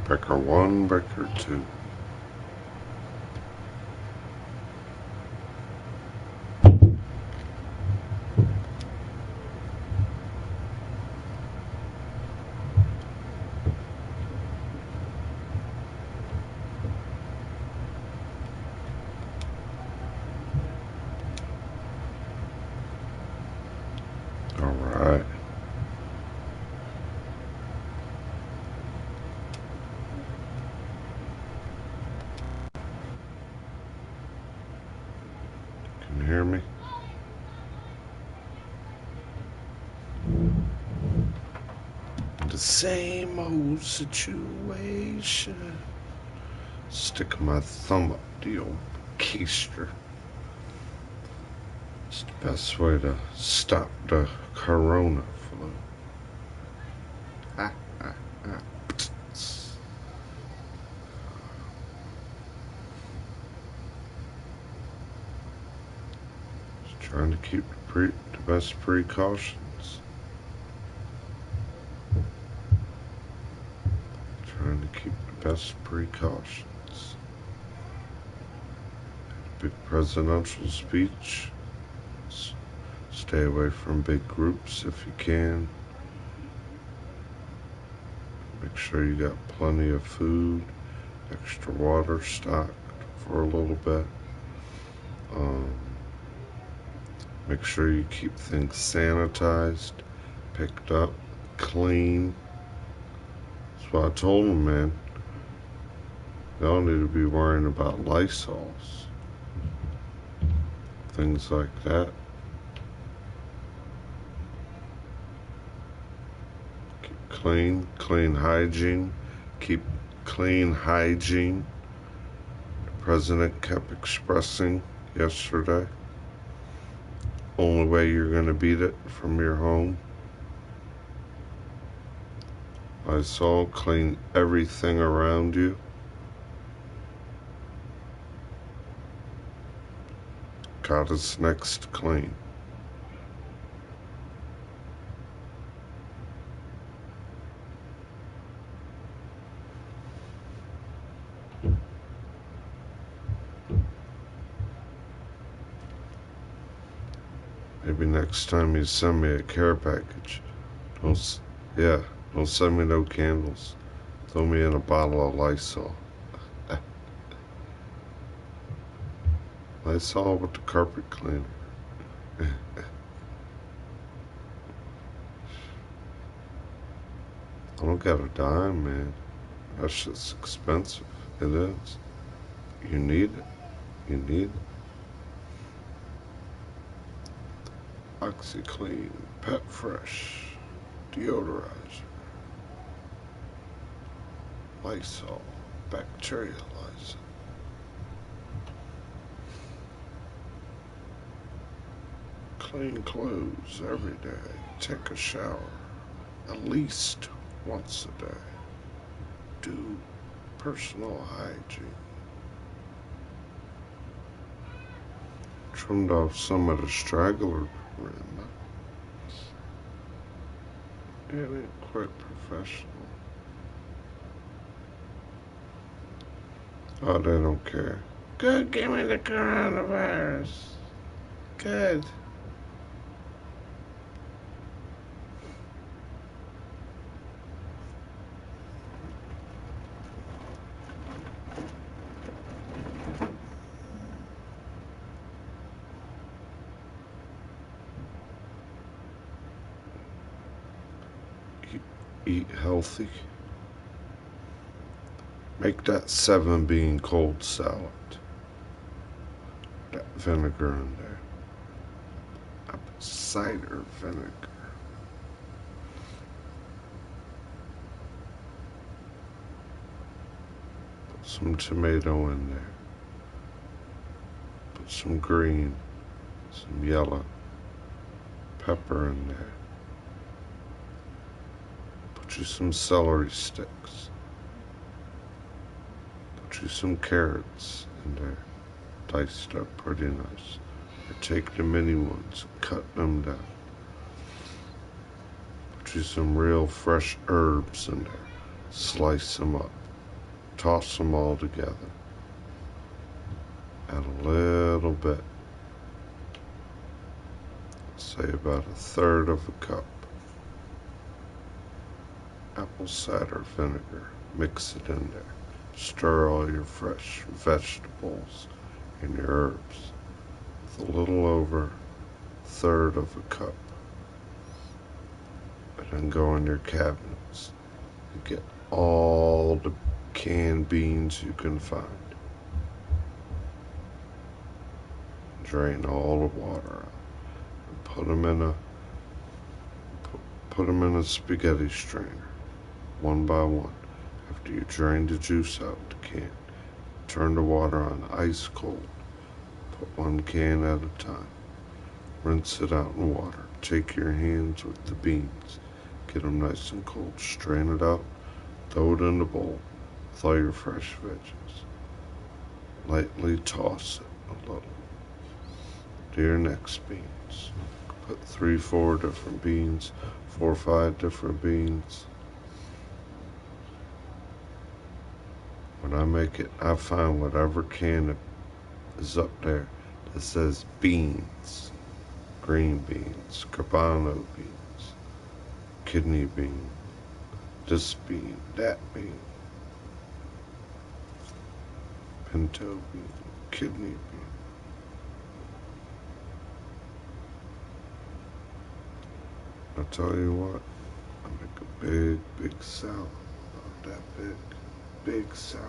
Breaker 1, breaker 2. All right. Can you hear me? the same old situation. Sticking my thumb up the old keister. It's the best way to stop the corona flu. Just trying to keep the best precautions. Trying to keep the best precautions. Big presidential speech. Stay away from big groups if you can. Make sure you got plenty of food, extra water stocked for a little bit. Make sure you keep things sanitized, picked up, clean. That's what I told them, man. Y'all need to be worrying about Lysols. Things like that. Keep clean hygiene. Keep clean hygiene. The president kept expressing yesterday. Only way you're going to beat it from your home. Lysol, clean everything around you. Got us next to clean. Maybe next time you send me a care package, don't send me no candles. Throw me in a bottle of Lysol. Lysol with the carpet cleaner. I don't got a dime, man. That shit's expensive. It is. You need it. You need it. OxyClean, Pet Fresh, deodorizer, Lysol, bacterializer. Clean clothes every day. Take a shower at least once a day. Do personal hygiene. Trimmed off some of the straggler rim. It ain't quite professional. Oh, they don't care. Good, give me the coronavirus. Good. Eat healthy. Make that 7-bean cold salad. That vinegar in there. Apple cider vinegar. Put some tomato in there. Put some green, some yellow pepper in there. Put you some celery sticks. Put you some carrots in there, diced up pretty nice. Or take the mini ones and cut them down. Put you some real fresh herbs in there. Slice them up. Toss them all together. Add a little bit. Say about 1/3 of a cup. Apple cider vinegar. Mix it in there. Stir all your fresh vegetables and your herbs with a little over 1/3 of a cup. And then go in your cabinets and get all the canned beans you can find. Drain all the water out and put them in a spaghetti strainer. one by one. After you drain the juice out the can, turn the water on ice cold. Put one can at a time. Rinse it out in water. Take your hands with the beans. Get them nice and cold. Strain it out. Throw it in the bowl with all your fresh veggies. Lightly toss it a little. Do your next beans. Put 3-4 different beans, 4 or 5 different beans. When I make it, I find whatever can is up there that says beans. Green beans, carbano beans, kidney bean, this bean, that bean, pinto bean, kidney bean. I tell you what, I make a big salad, about that big salad.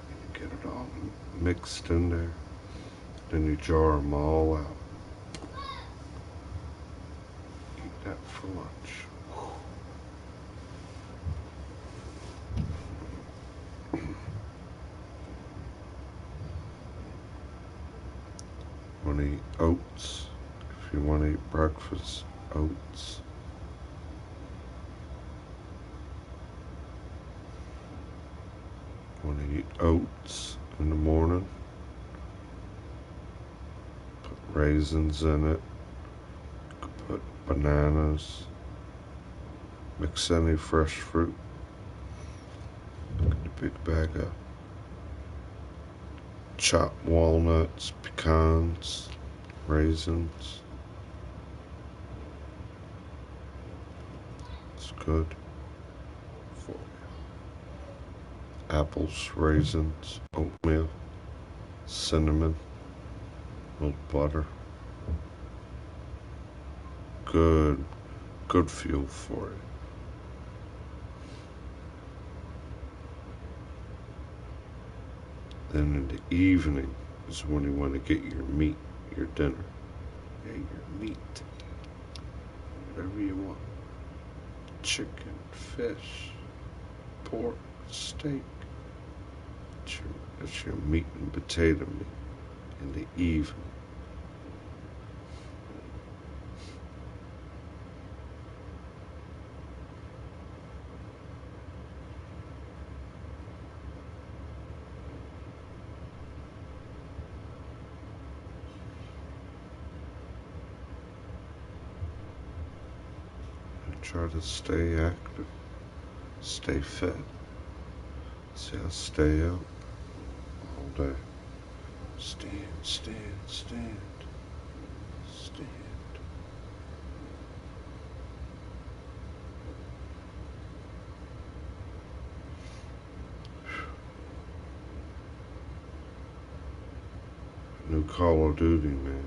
And you get it all mixed in there, then you jar them all out. Eat that for lunch. Want to eat oats? If you want to eat breakfast, oats. Want to eat oats in the morning? Put raisins in it. Put bananas. Mix any fresh fruit. Get a big bag of chopped walnuts, pecans, raisins. It's good for you. Apples, raisins, oatmeal, cinnamon, a little butter. Good fuel for you. Then in the evening is when you want to get your meat, your dinner. Yeah, your meat. Whatever you want. Chicken, fish, pork, steak. It's your meat and potato meat in the evening. Try to stay active, stay fit. See, I stay out all day. Stand. New Call of Duty, man.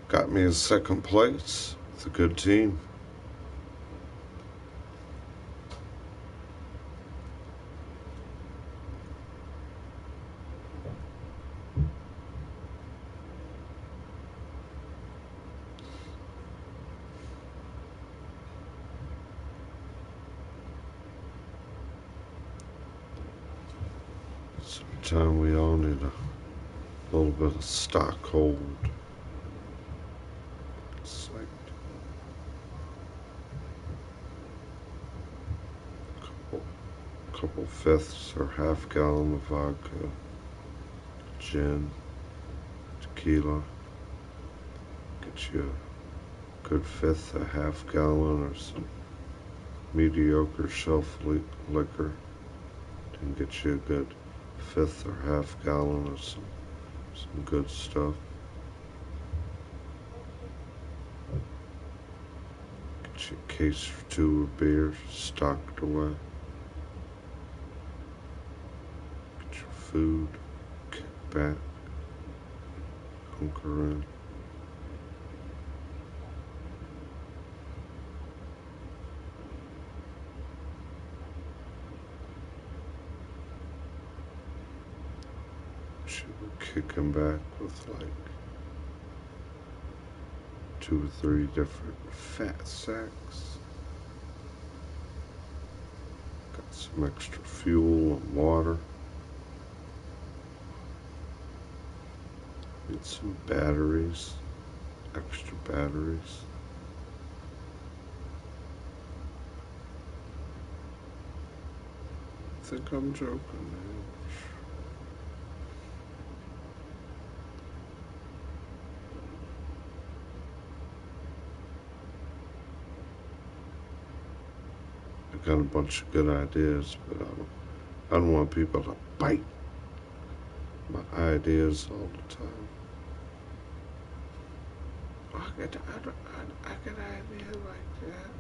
Got me in second place. It's a good team. Sometimes we all need a little bit of stock hold. It's like a couple fifths or half gallon of vodka, gin, tequila. Get you a good fifth, a half gallon, or some mediocre shelf liquor. Then get you a good fifth or half gallon of some good stuff. Get you a case or 2 of beer stocked away. Get your food, kick back, hunker in. Kicking back with like 2 or 3 different fat sacks. Got some extra fuel and water. Need some batteries, extra batteries. I think I'm joking, man. I got a bunch of good ideas, but I don't want people to bite my ideas all the time. I got an idea like that.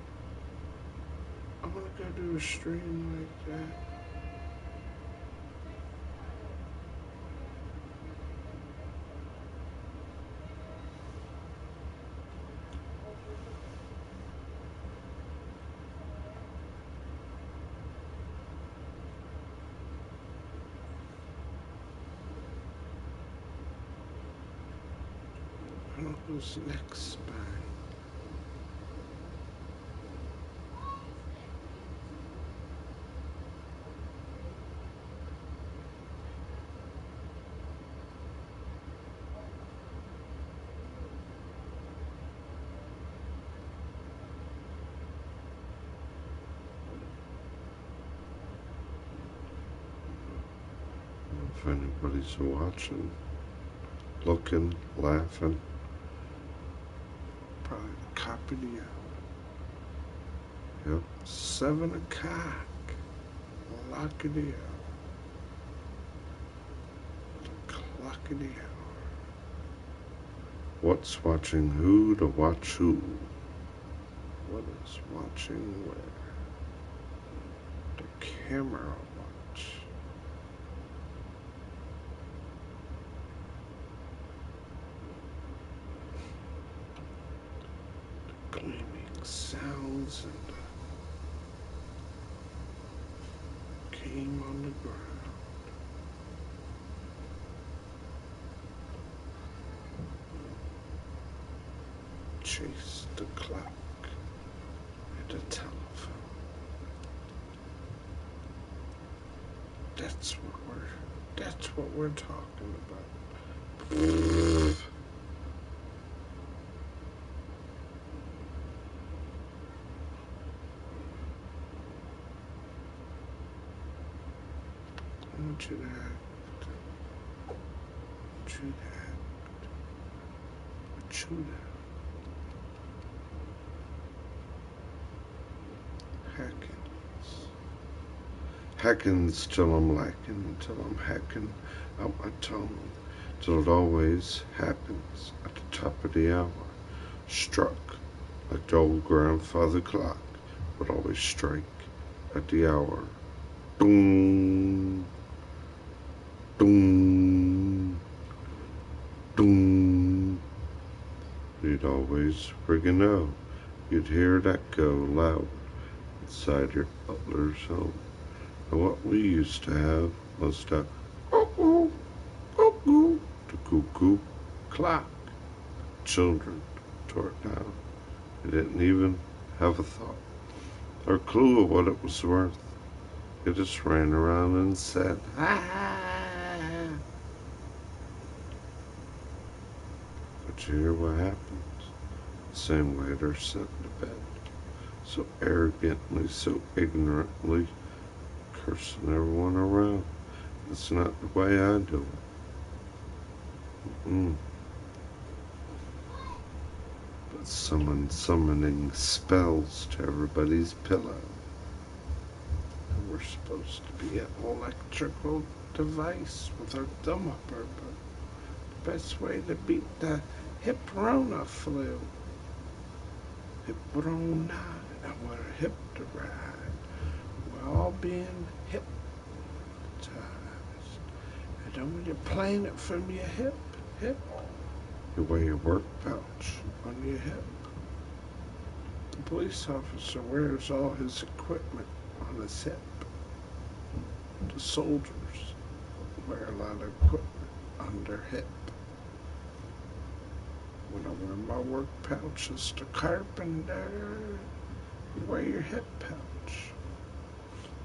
I'm gonna go do a stream like that. I don't know who's next by. If anybody's watching, looking, laughing, probably the cop of the hour. Yep, 7 o'clock. Clock of the hour. The clock of the hour. What's watching who to watch who? What is watching where? The camera watch. The gleaming sounds and the game on the ground. Chase the clock at the telephone. That's what we're talking about. I want you to act. I want you to act. I want you to Hackins till I'm lacking, till I'm hacking out my tongue, till it always happens at the top of the hour. Struck like the old grandfather clock would always strike at the hour. Doom, doom, doom. You'd always ring a no. You'd hear it echo loud inside your butler's home. And what we used to have was the cuckoo, cuckoo, the cuckoo clock. Children tore it down. They didn't even have a thought or clue of what it was worth. They just ran around and said, ah. But you hear what happens? The same way they're sent to bed. So arrogantly, so ignorantly, cursing everyone around. That's not the way I do it. But someone summoning spells to everybody's pillow. And we're supposed to be an electrical device with our thumb up our butt. The best way to beat the hip-rona flu. Hip-rona, and we're hip to ride. We're all being hypnotized. And then when you're playing it from your hip, you wear your work pouch on your hip. The police officer wears all his equipment on his hip. The soldiers wear a lot of equipment on their hip. When I wear my work pouch, it's the carpenter. You wear your hip pouch,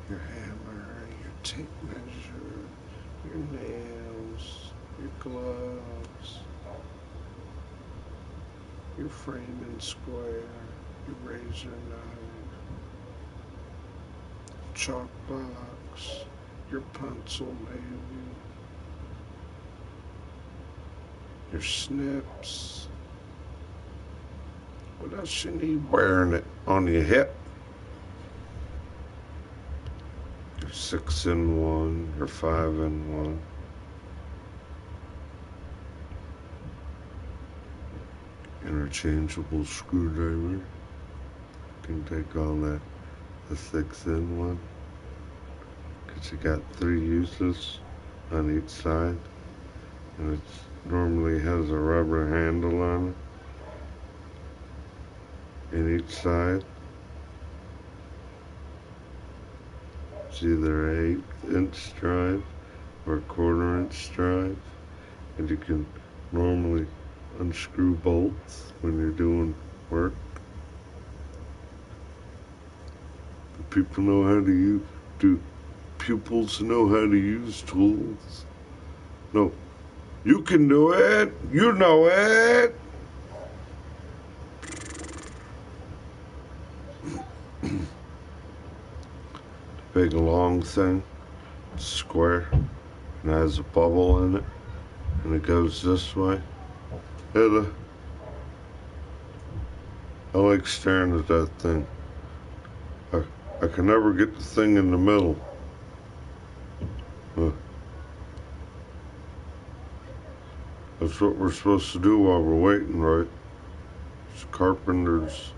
your hammer, your tape measure, your nails, your gloves, your framing square, your razor knife, chalk box, your pencil maybe, your snips. What else you need wearing it on your hip? Your 6-in-1, your 5-in-1. Interchangeable screwdriver. Can take on the 6-in-1. Cause you got 3 uses on each side. And it normally has a rubber handle on it. In each side. It's either an 1/8-inch drive or a 1/4-inch drive, and you can normally unscrew bolts when you're doing work. But people know how to use, do pupils know how to use tools? No, you can do it, you know it. Big long thing, square, and has a bubble in it, and it goes this way. I like staring at that thing. I can never get the thing in the middle. That's what we're supposed to do while we're waiting, right? It's carpenter's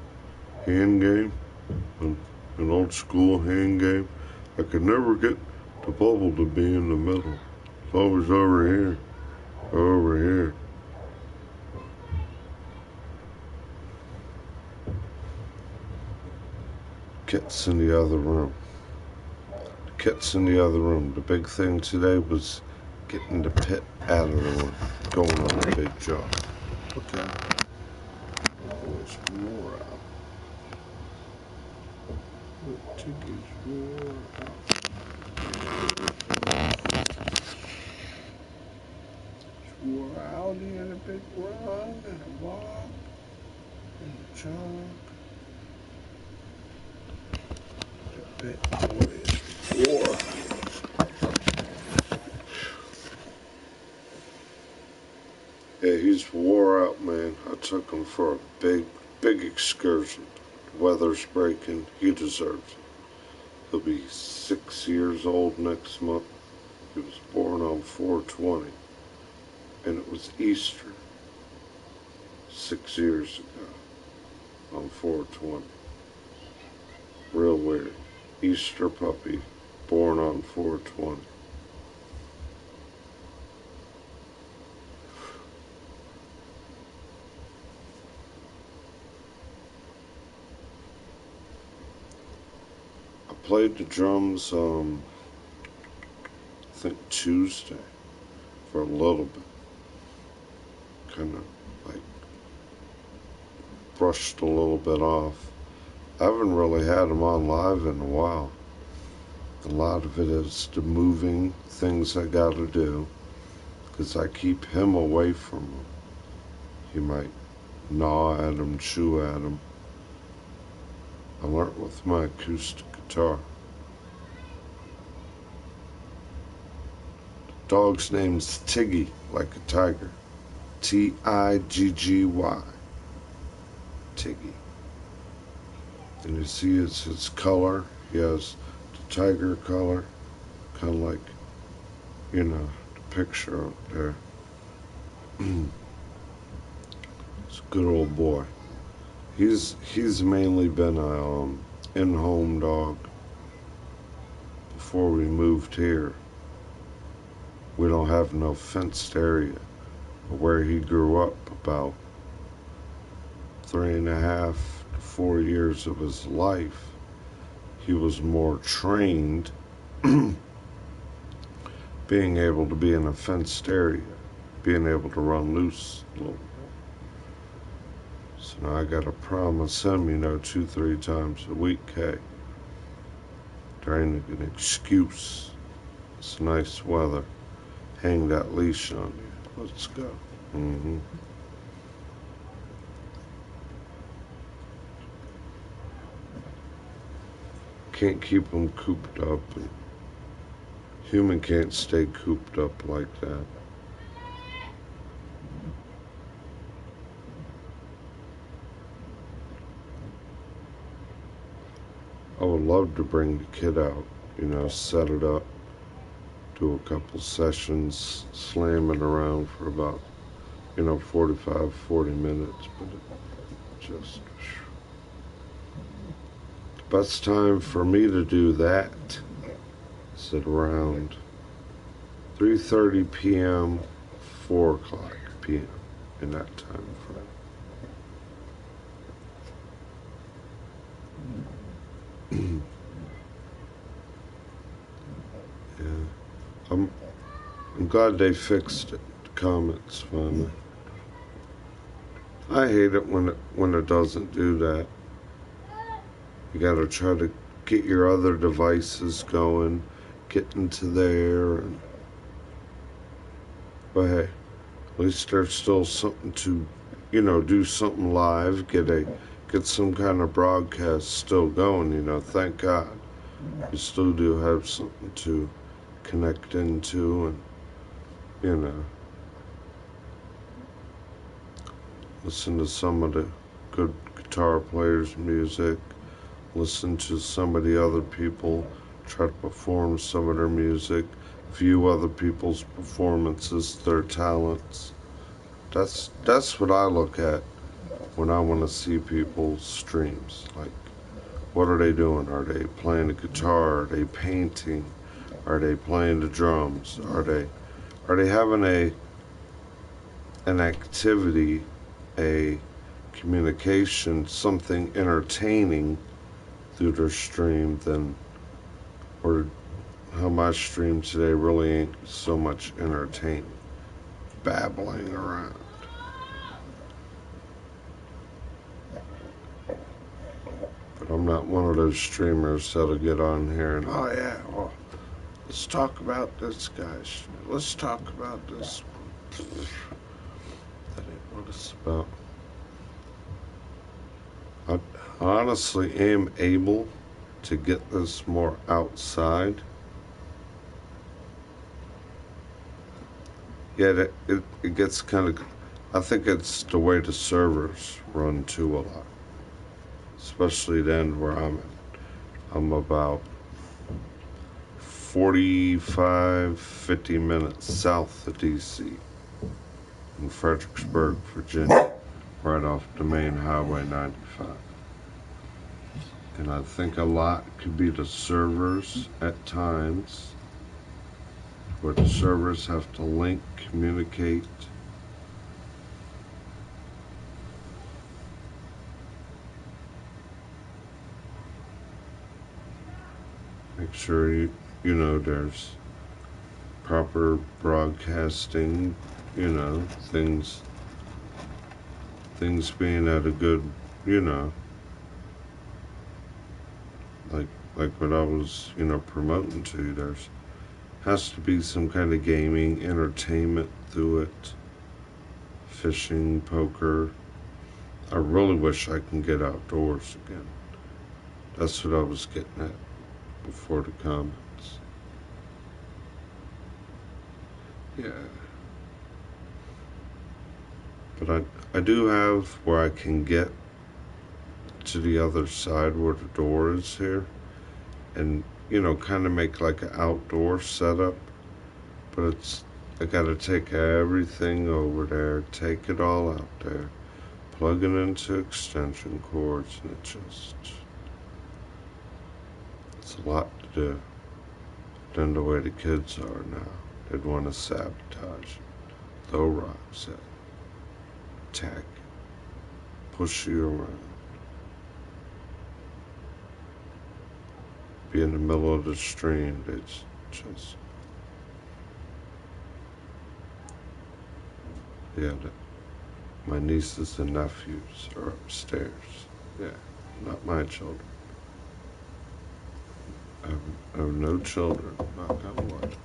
hand game, an old school hand game. I could never get the bubble to be in the middle. It's always over here, over here. Kit's in the other room. The kit's in the other room. The big thing today was getting the pit out of the room, going on a big job. Okay. It's wore out. The Tiggy's wore out. It's wore out. He had a big run and a walk and a jog. The big boy is wore. Yeah, he's wore out, man. I took him for a big excursion. The weather's breaking. He deserves it. He'll be 6 years old next month. He was born on 4/20, and it was Easter 6 years ago on 4/20. Real weird. Easter puppy, born on 4/20. I played the drums, I think Tuesday, for a little bit. Kind of like brushed a little bit off. I haven't really had them on live in a while. A lot of it is the moving things I gotta do, because I keep him away from them. He might gnaw at him, chew at him. I learned with my acoustic guitar. The dog's name's Tiggy, like a tiger. Tiggy. Tiggy. And you see it's his color. He has the tiger color, kind of like, you know, the picture up there. It's a good old boy. He's mainly been a in-home dog. Before we moved here, we don't have no fenced area. Where he grew up, about 3.5 to 4 years of his life, he was more trained being able to be in a fenced area, being able to run loose a little bit. So now I gotta promise him, 2-3 times a week, hey, there ain't an excuse. It's nice weather. Hang that leash on you. Let's go. Can't keep them cooped up. And human can't stay cooped up like that. I would love to bring the kid out, set it up, do a couple sessions, slam it around for about, 45, 40 minutes, but it just... The best time for me to do that is at around 3:30 p.m., 4 o'clock p.m., in that time frame. Yeah. I'm glad they fixed it. The comments finally. I hate it when it doesn't do that. You gotta try to get your other devices going, get into there, but hey, at least there's still something to, do something live, get some kind of broadcast still going, thank God. You still do have something to connect into and, listen to some of the good guitar players' music, listen to some of the other people, try to perform some of their music, view other people's performances, their talents. That's what I look at when I want to see people's streams. Like, what are they doing? Are they playing the guitar? Are they painting? Are they playing the drums? Are they having an activity, a communication, something entertaining through their stream or how my stream today really ain't so much entertaining, babbling around. But I'm not one of those streamers that'll get on here and, oh yeah, well, let's talk about this guy's, let's talk about this one. That ain't what it's about. I honestly am able to get this more outside. Yeah, it gets kind of, I think it's the way the servers run too a lot. Especially then where I'm at. I'm about 45, 50 minutes south of DC in Fredericksburg, Virginia, right off the main Highway 95. And I think a lot could be the servers at times, where the servers have to link, communicate. Make sure there's proper broadcasting, things being at a good, like what I was, promoting to. There's has to be some kind of gaming, entertainment through it. Fishing, poker. I really wish I can get outdoors again. That's what I was getting at before the comments. Yeah. But I do have where I can get to the other side where the door is here and, kind of make like an outdoor setup. But I gotta take everything over there, take it all out there, plug it into extension cords, and it's a lot to do. Then the way the kids are now, they'd want to sabotage it, throw rocks at it, attack it, push you around, be in the middle of the stream. It's just, yeah, My nieces and nephews are upstairs. Yeah, not my children. I have no children, knock on wood.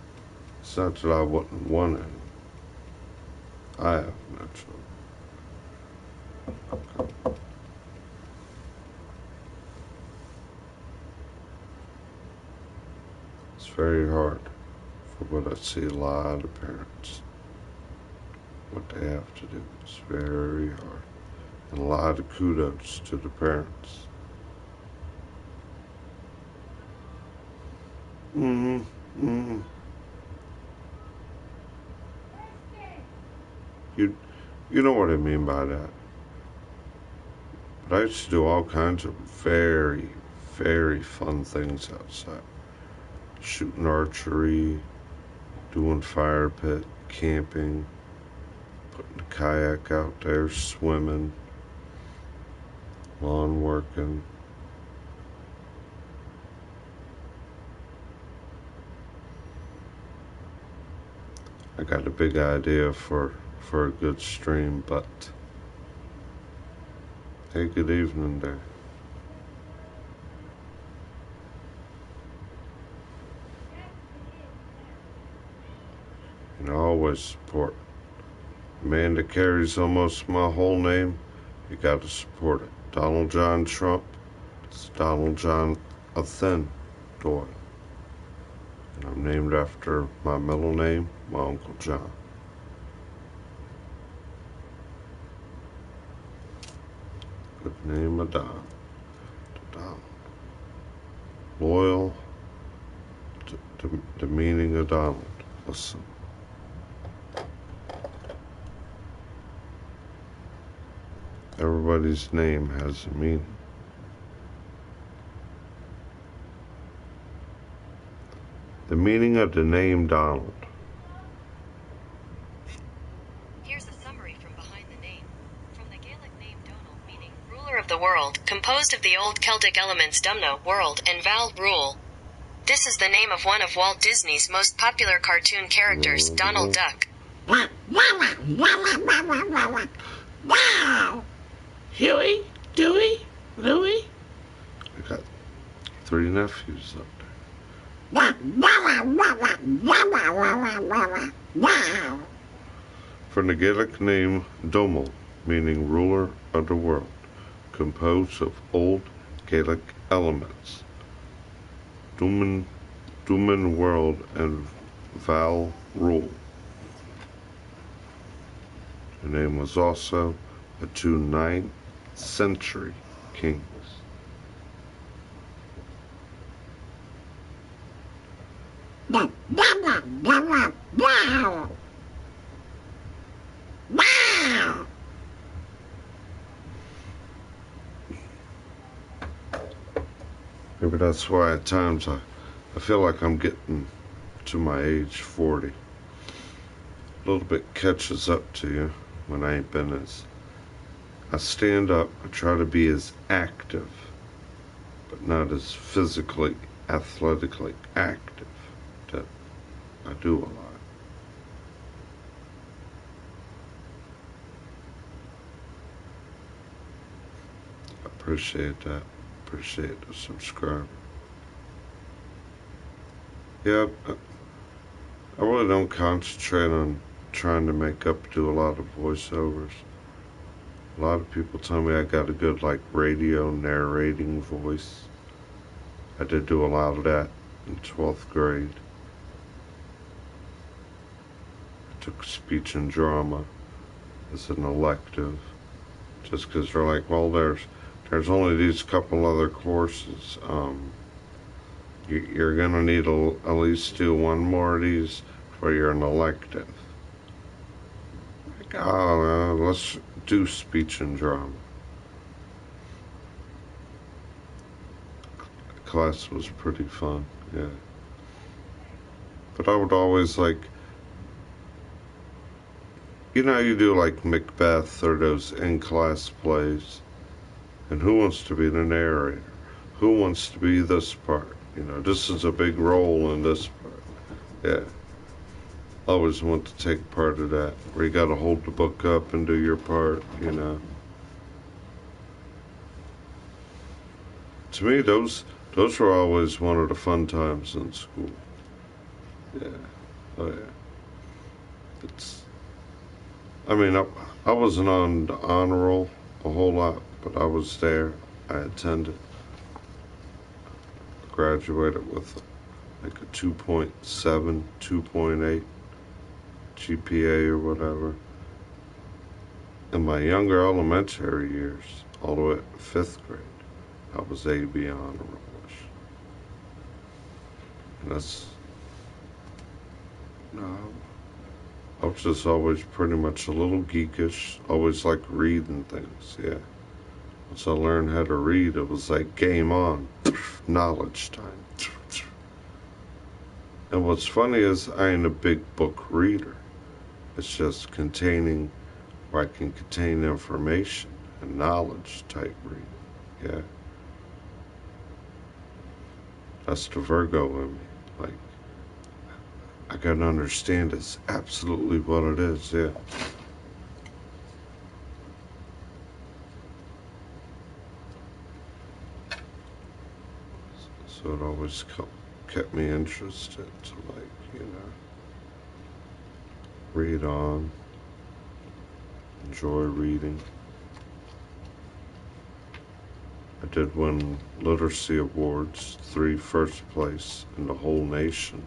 It's not that I wouldn't want any. I have no children. It's very hard for what I see a lot of parents. What they have to do is very hard. And a lot of kudos to the parents. You know what I mean by that. But I used to do all kinds of very, very fun things outside. Shooting archery, doing fire pit, camping, putting the kayak out there, swimming, lawn working. I got a big idea for a good stream, but hey, good evening there. And I always support. A man that carries almost my whole name, you got to support it. Donald John Trump, it's Donald John a Thin Doyle. And I'm named after my middle name, my Uncle John. Good name of Don. Donald. Loyal to the meaning of Donald. Listen. Everybody's name has a meaning. The meaning of the name Donald. Here's a summary from behind the name. From the Gaelic name Donald, meaning ruler of the world, composed of the old Celtic elements Dumno, world, and Val, rule. This is the name of one of Walt Disney's most popular cartoon characters, Donald Duck. Wow! Huey, Dewey, Louie. I got 3 nephews up there. Wow! From the Gaelic name Domel, meaning ruler of the world, composed of old Gaelic elements. Duman world and Val rule. Her name was also the 2 9th century kings. Wow! Wow! Maybe that's why at times I feel like I'm getting to my age 40. A little bit catches up to you when I ain't been as... I stand up, I try to be as active, but not as physically, athletically active that I do a lot. I appreciate that. Appreciate the subscriber. Yeah, I really don't concentrate on trying to make up do a lot of voiceovers. A lot of people tell me I got a good radio narrating voice. I did do a lot of that in 12th grade. I took speech and drama as an elective just because they're like, well, there's only these couple other courses. You're gonna need at least do 1 more of these for you're an elective. Like, oh, let's do speech and drama. Class was pretty fun, yeah. But I would always you know, you do Macbeth or those in-class plays. And who wants to be the narrator? Who wants to be this part? You know, this is a big role in this part. Yeah. always want to take part of that, where you got to hold the book up and do your part, you know. To me, those were always one of the fun times in school. Yeah, oh yeah. I mean, I wasn't on the honor roll a whole lot, but I was there. I attended. Graduated with like a 2.7, 2.8 GPA or whatever. In my younger elementary years, all the way to 5th grade, I was AB honor roll-ish. And that's, no, I was just always pretty much a little geekish, always liked reading things, yeah. Once I learned how to read, it was like game on, knowledge time. And what's funny is I ain't a big book reader. It's just containing, where I can contain information and knowledge type reading, yeah. That's the Virgo in me. Like, I gotta understand it's absolutely what it is, yeah. So it always kept me interested to, like, you know, read on, enjoy reading. I did win literacy awards, 3 first place in the whole nation.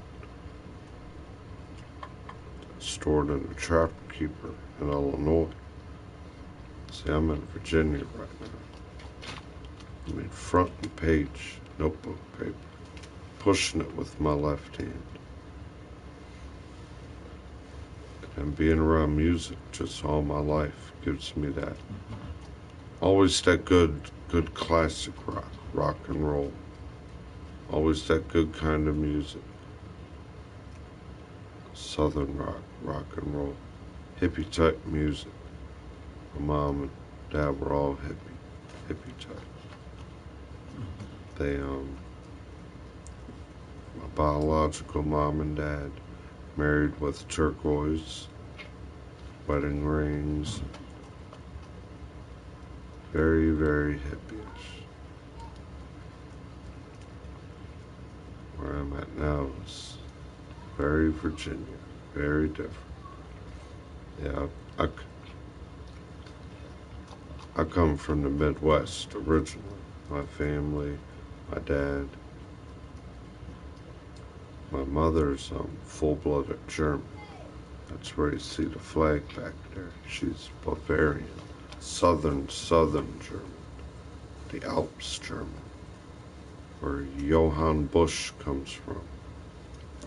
Stored in a trapper keeper in Illinois. See, I'm in Virginia right now. I mean, front and page, notebook paper, pushing it with my left hand. And being around music just all my life gives me that. Always that good classic rock and roll. Always that good kind of music. Southern rock and roll, hippie type music. My mom and dad were all hippie type. They, my biological mom and dad married with turquoise wedding rings. Very, very hippie-ish. Where I'm at now is very Virginia, very different. Yeah, I come from the Midwest originally. My family, my dad. My mother's full-blooded German. That's where you see the flag back there. She's Bavarian, southern German, the Alps German, where Johann Busch comes from,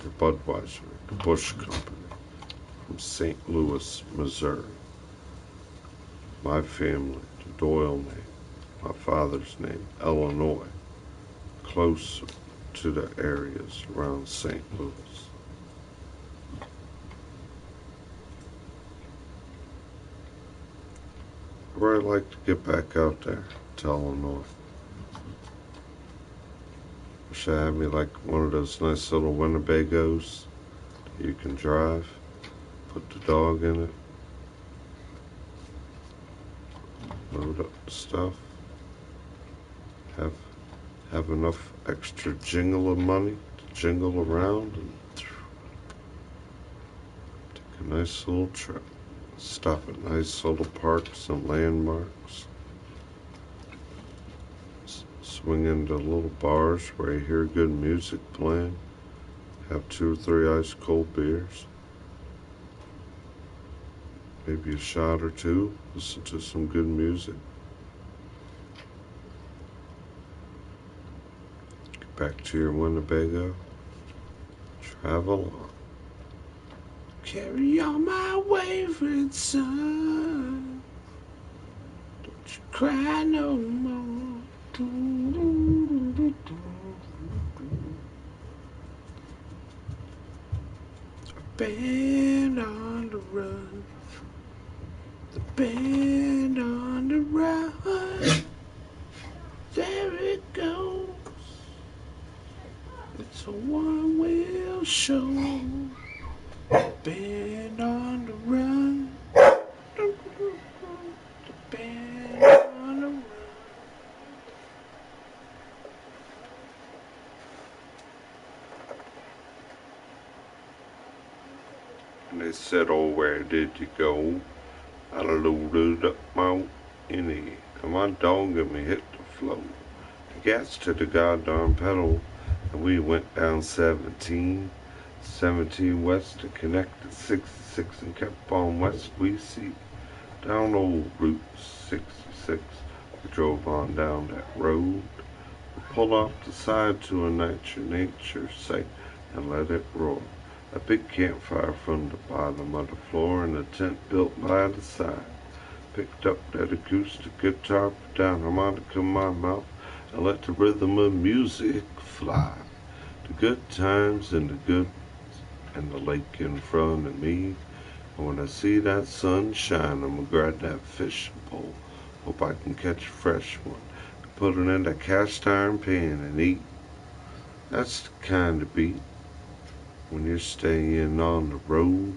or Budweiser, the Busch Company, from St. Louis, Missouri. My family, the Doyle name, my father's name, Illinois, close to the areas around St. Louis. Where I'd like to get back out there to Illinois. Wish I had me like one of those nice little Winnebagos that you can drive, put the dog in it, load up the stuff, have enough extra jingle of money to jingle around and take a nice little trip. Stop at nice little parks and landmarks. Swing into little bars where you hear good music playing. Have 2 or 3 ice cold beers. Maybe a shot or 2. Listen to some good music. Get back to your Winnebago. Travel on. Carry on my wayward son. Don't you cry no more. Band on the run. The band on the run. There it goes. It's a one-wheel show. band on the run. The band on the run. And they said, oh, where did you go? I loaded up my innie, and my dog and me hit the floor. The gas to the goddamn pedal, and we went down 17 west to connect to 66 and kept on west. We see down old Route 66. We drove on down that road. We pulled off the side to a nature site and let it roar. A big campfire from the bottom of the floor and a tent built by the side. Picked up that acoustic guitar, put down harmonica in my mouth, and let the rhythm of music fly. The good times and the good and the lake in front of me. And when I see that sun shine, I'm gonna grab that fishing pole. Hope I can catch a fresh one. Put it in that cast iron pan and eat. That's the kind of beat when you're staying on the road.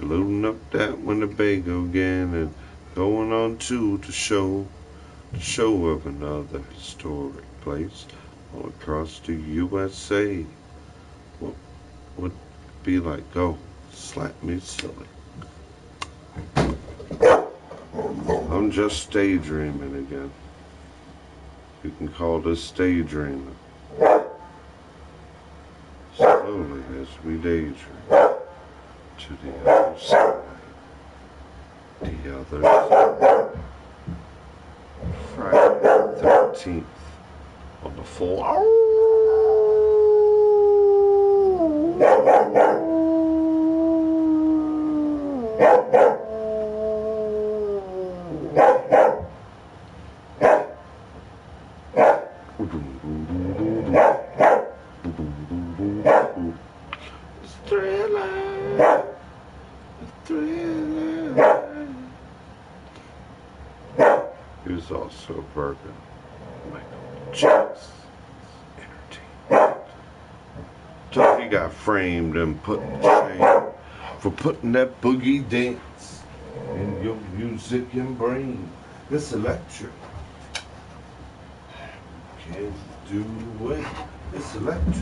You're loading up that Winnebago again and going on to the show of another historic place all across the USA. What would it be like? Go, slap me silly. I'm just daydreaming again. You can call this daydreaming. Slowly as we daydream to the other side. The other side. Friday the 13th on the full hour. He was also a Virgo. Michael Jackson entertainment. So he got framed and put in shame for putting that boogie dance in your music and brain. It's electric. Can't do it. It's electric.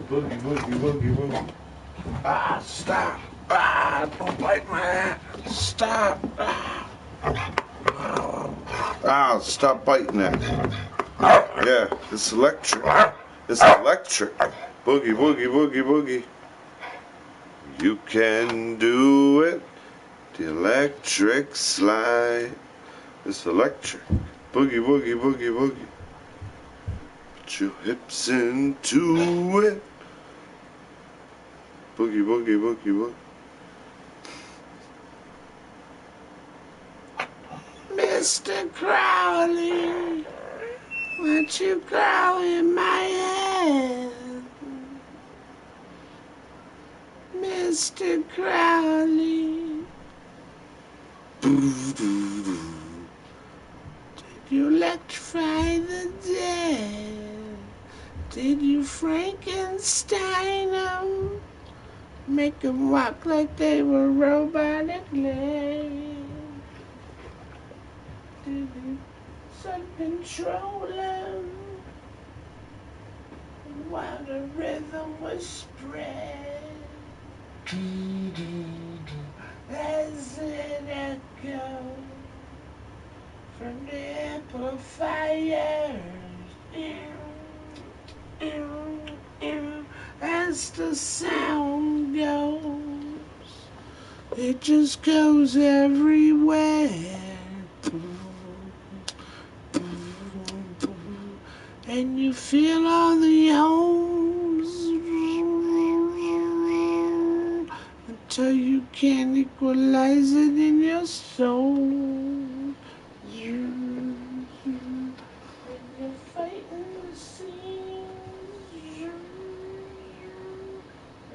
Boogie, boogie, boogie, boogie. Ah, stop. Ah, don't bite my hand. Stop. Ah, stop biting that. Yeah, it's electric. It's electric. Boogie, boogie, boogie, boogie. You can do it. The electric slide. It's electric. Boogie, boogie, boogie, boogie. Put your hips into it. Boogie, boogie, boogie, boogie. Mr. Crowley, won't you growl in my head? Mr. Crowley, did you electrify the dead? Did you Frankenstein them? Make them walk like they were robotic legs? Did you sun control them while the rhythm was spread? As it echoed from the amplifiers, as the sound goes, it just goes everywhere. And you feel all the homes until you can't equalize it in your soul. And you're fighting the scenes,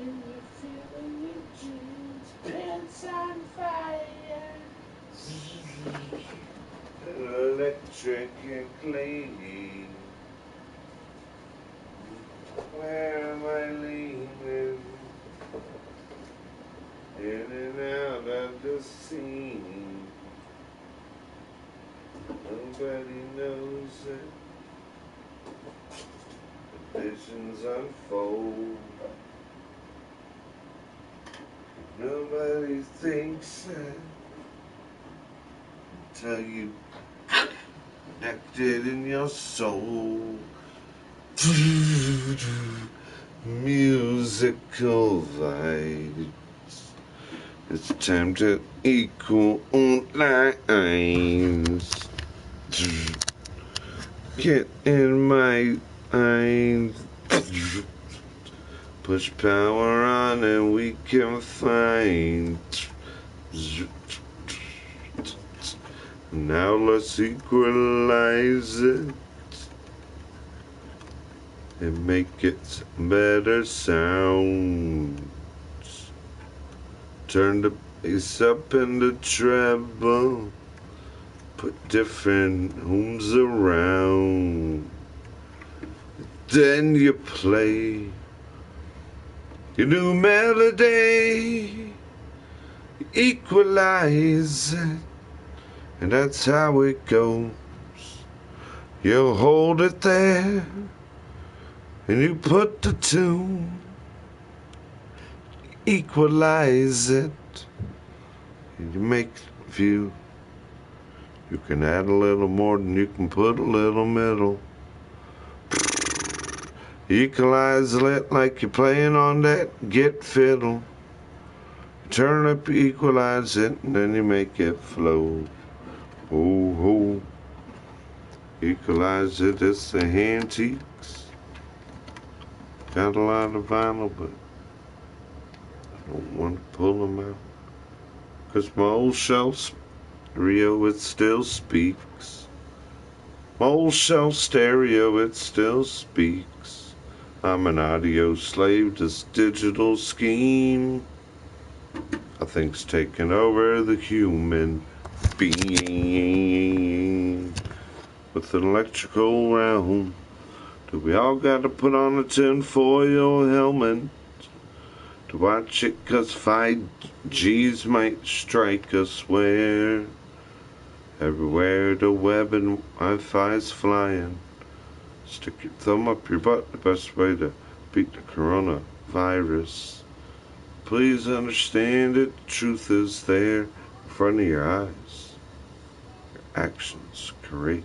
and you're feeling your jeans pants on fire. Electric and clean. Where am I leaving? in and out of the scene. Nobody knows it. The visions unfold. Nobody thinks it until you connected in your soul. Musical vibes. It's time to equal lines. Get in my eyes. Push power on and we can find. Now let's equalize it and make it better sounds. Turn the bass up in the treble. Put different homes around. Then you play your new melody. Equalize it. And that's how it goes. You hold it there. And you put the tune. Equalize it. And you make a few. You can add a little more than you can put a little middle. Equalize it like you're playing on that git fiddle. Turn up, equalize it, and then you make it flow. Oh, ho. Equalize it, it's the antiques. Got a lot of vinyl, but I don't want to pull them out. 'Cause my old shelf stereo, it still speaks. My old shelf stereo, it still speaks. I'm an audio slave to this digital scheme. I think's taking over the human being with an electrical realm. Do we all gotta put on a tinfoil helmet to watch it? 'Cause 5Gs might strike us where everywhere the web and Wi-Fi's flying. Stick your thumb up your butt, the best way to beat the coronavirus. Please understand it, the truth is there in front of your eyes. Your actions create.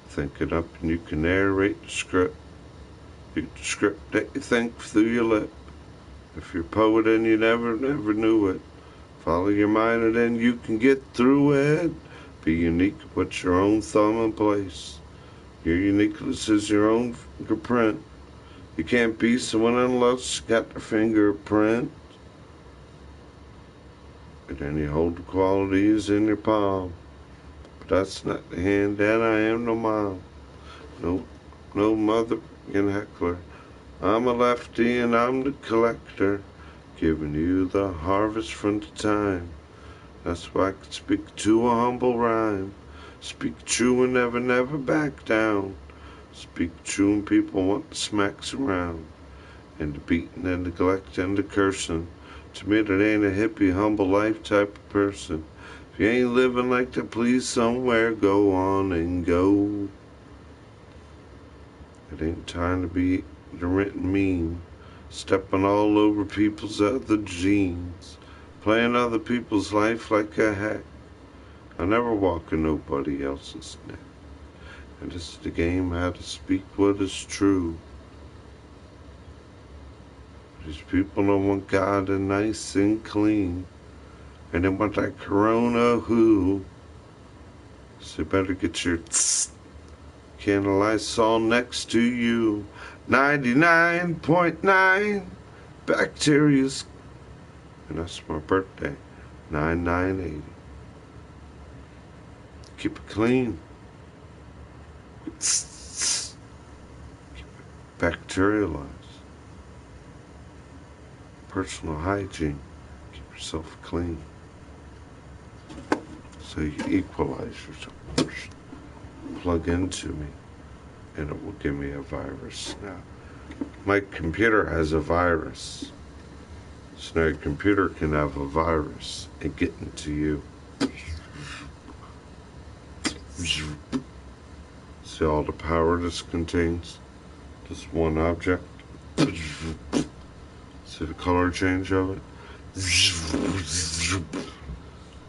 Think it up and you can narrate the script. The script that you think through your lip. If you're a poet and you never knew it, follow your mind and then you can get through it. Be unique, put your own thumb in place. Your uniqueness is your own fingerprint. You can't be someone unless you got their fingerprint. And then you hold the qualities in your palm. But that's not the hand that I am, no mom. No mother and heckler. I'm a lefty and I'm the collector, giving you the harvest from the time. That's why I can speak to a humble rhyme. Speak true and never back down. Speak true and people want the smacks around. And the beating and the neglect and the cursing. To me that ain't a hippie, humble life type of person. If you ain't living like that, please somewhere go on and go. It ain't time to be ignorant and mean. Stepping all over people's other genes. Playing other people's life like a hack. I never walk in nobody else's neck. And this is the game how to speak what is true. These people don't want God and nice and clean. And they want that corona who. So you better get your can of Lysol next to you. 99.9 bacteria's. And that's my birthday. 9980. Keep it clean. Keep it bacterialized. Personal hygiene. Keep yourself clean. So you equalize yourself first. Plug into me and it will give me a virus. Now, my computer has a virus. So now your computer can have a virus and get into you. See all the power this contains? This one object. See the color change of it?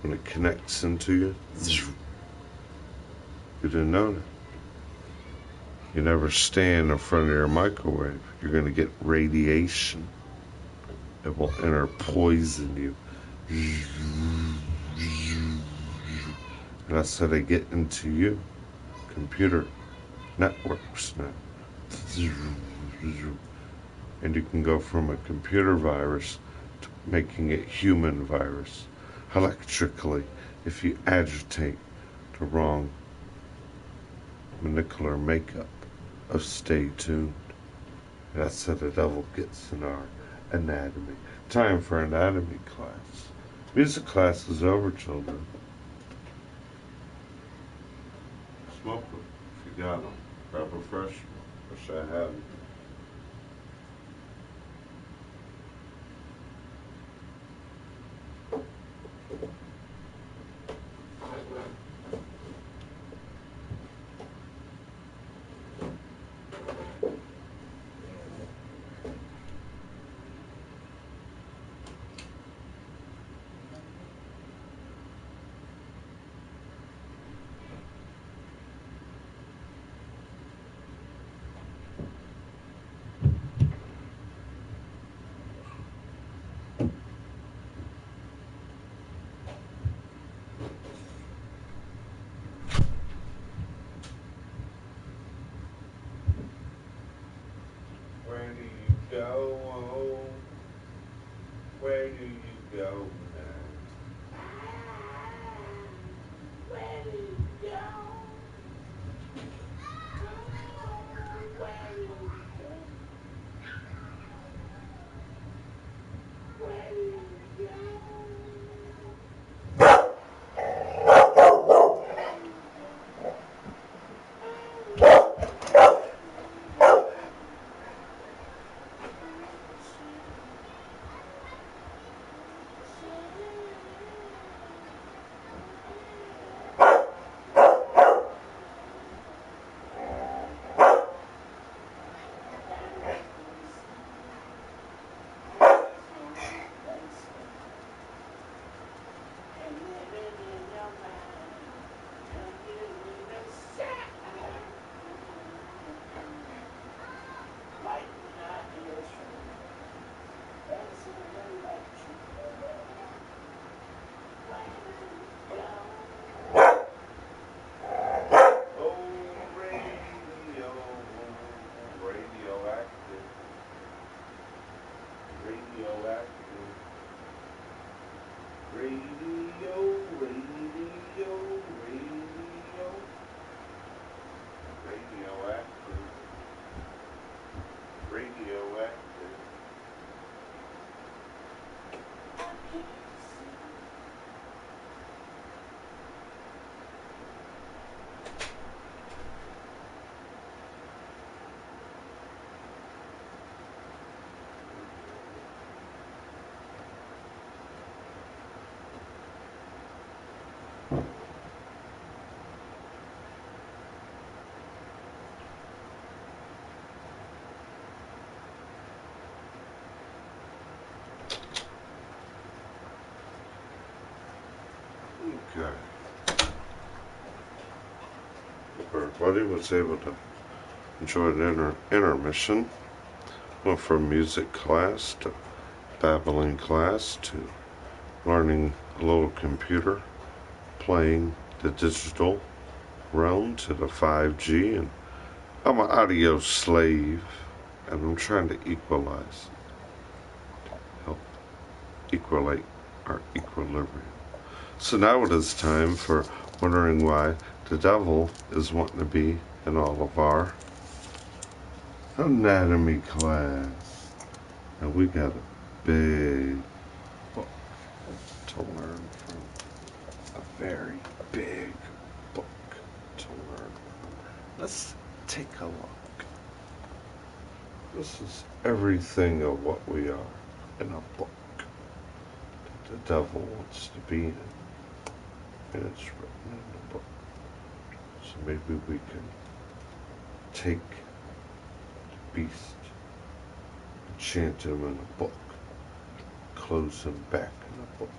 When it connects into you. You didn't know that. You never stand in front of your microwave. You're going to get radiation. It will enter poison you. And that's how they get into you. Computer networks now. And you can go from a computer virus to making it human virus electrically if you agitate the wrong molecular makeup of stay tuned. And that's how the devil gets in our anatomy. Time for anatomy class. Music class is over, children. Smoke them if you got them. Grab a fresh one. Wish I had them. Where do you go? Where do you go now? Where do you go? Where do you go? Where do you go? Okay. Everybody was able to enjoy the intermission. Went from music class to babbling class to learning a little computer, playing the digital realm to the 5G, and I'm an audio slave, and I'm trying to equalize, help equalate our equilibrium. So now it is time for wondering why the devil is wanting to be in all of our anatomy class. And we got a big book to learn from. A very big book to learn from. Let's take a look. This is everything of what we are in a book. the devil wants to be in. And it's written in the book. So maybe we can take the beast, enchant him in a book, close him back in a book,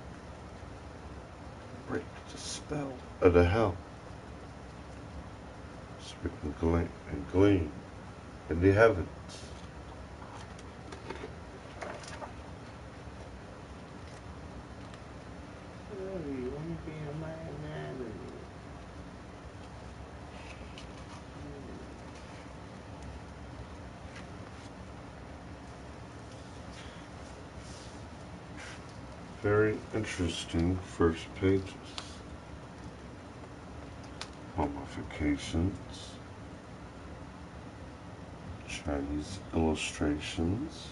break the spell of the hell, so we can glean in the heavens. You want to be a marionette? Very interesting first pages. Mummifications, Chinese illustrations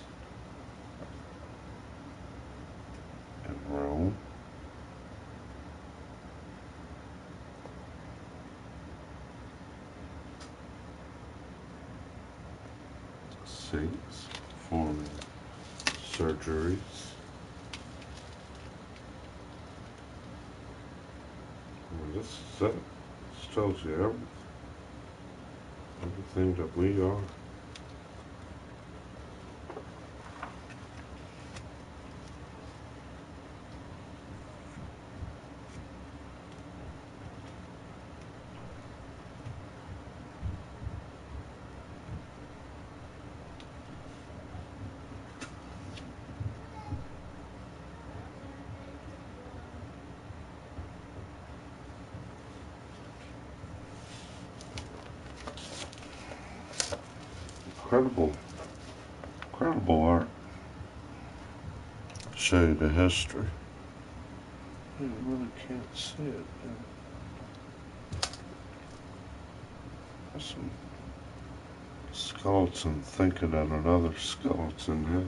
in Rome, saints performing surgeries. Well, this is it. This tells you everything that we are. Incredible art. Show you the history. You really can't see it. There's some skeleton thinking at another skeleton head,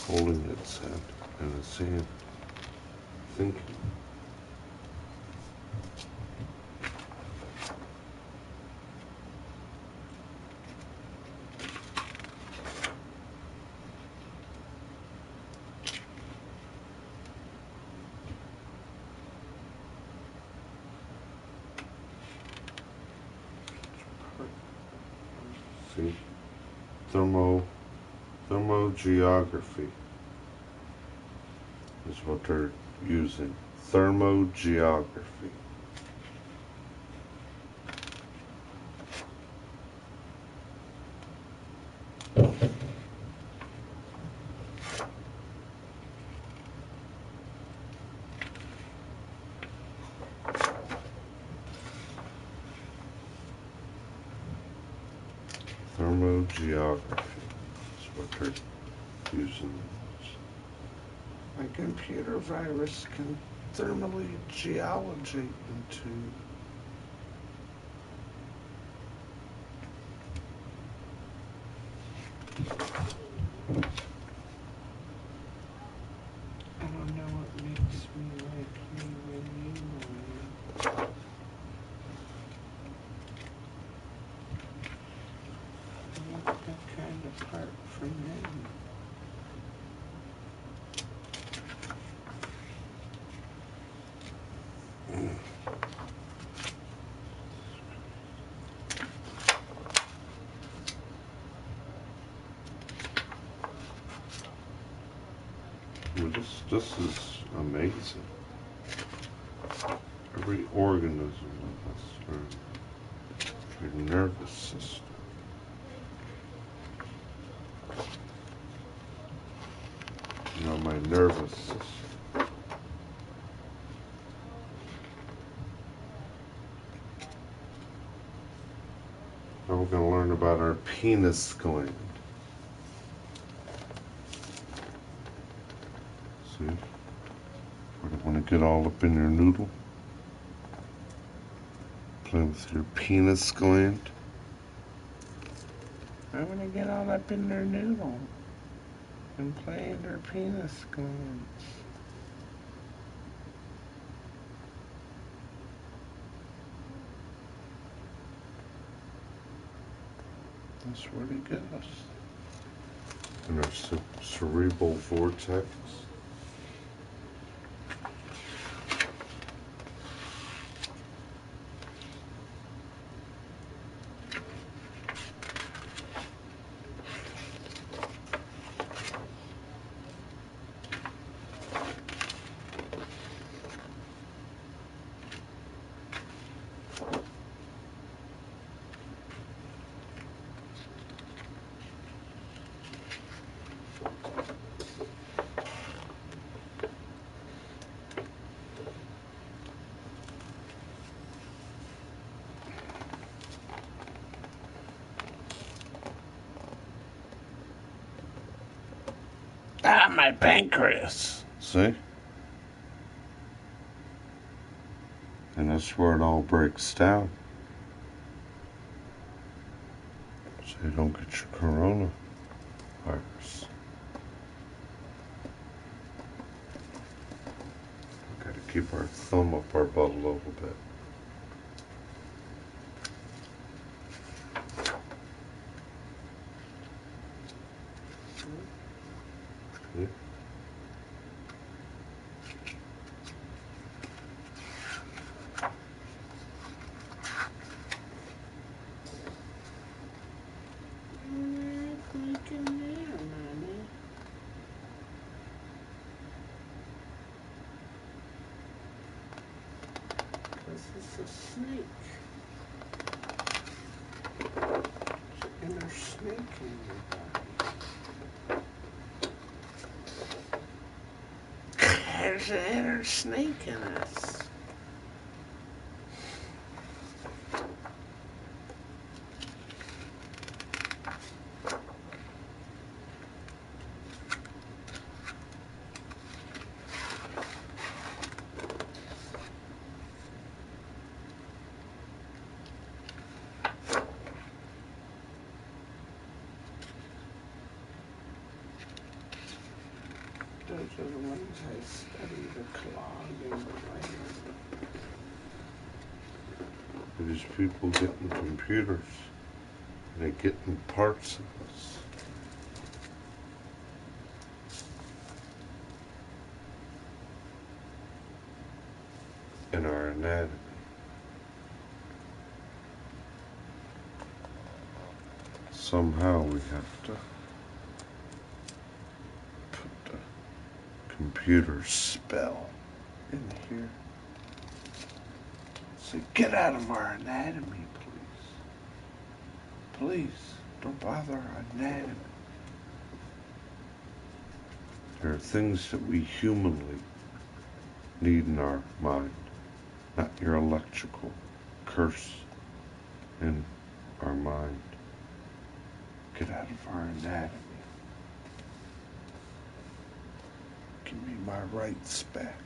holding its head in its hand, thinking. See, thermogeography is what they're using. Thermogeography. Thermogeography is what they're using. My computer virus can thermally geology into I don't know what makes me like you when you I want that kind of part from him. Well, this is amazing. Every organism of us, your nervous system. You know, my nervous system. Now we're going to learn about our penis gland. See? You want to get all up in your noodle? Play with your penis gland. I want to get all up in their noodle and play in their penis glands. That's where it goes. in our cerebral vortex. Ah, my pancreas. See? And that's where it all breaks down. So you don't get your coronavirus. We've got to keep our thumb up our butt a little bit. See? This is a snake. There's an inner snake in your body. There's an inner snake in us. Those are the ones I study, the clog and the brain. These people getting computers. And they're getting parts of us. In our anatomy. Somehow we have to put the computer spell in here. So get out of our anatomy, please. Please, don't bother our anatomy. There are things that we humanly need in our mind, not your electrical curse in our mind. Get out of our anatomy. Give me my rights back.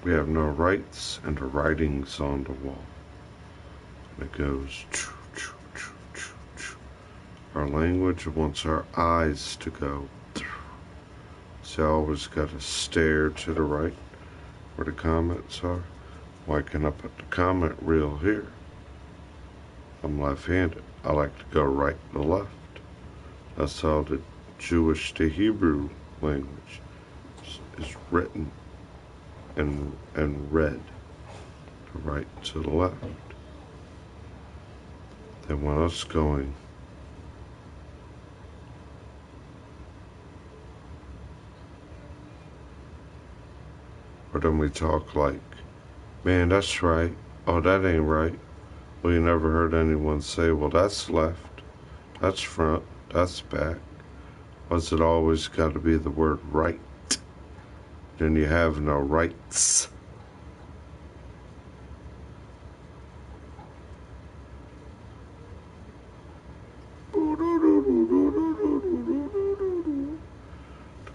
We have no rights, and the writing's on the wall. And it goes, choo, choo, choo, choo, choo. Our language wants our eyes to go through. So I always got to stare to the right where the comments are. Why can't I put the comment reel here? I'm left-handed. I like to go right to left. That's how the Jewish to Hebrew language is written and read, the right to the left. They want us going or then we talk like Man, that's right. Oh, that ain't right. Well, you never heard anyone say, well, that's left, that's front, that's back. Why's it always got to be the word right? Then you have no rights. The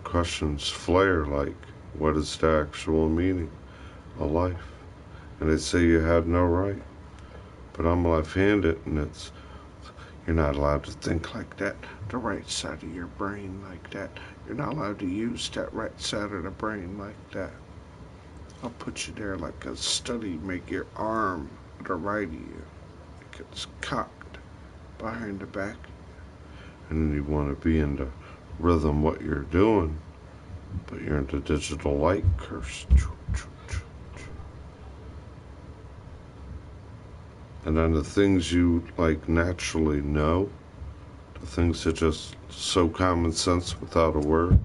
questions flare like, what is the actual meaning of life? And they say you had no right. But I'm left-handed, and it's, you're not allowed to think like that, the right side of your brain like that. You're not allowed to use that right side of the brain like that. I'll put you there like a study, make your arm to the right of you. Like it's cocked behind the back. And then you want to be in the rhythm what you're doing, but you're in the digital light curse. And then the things you like naturally know, the things that just so common sense without a word,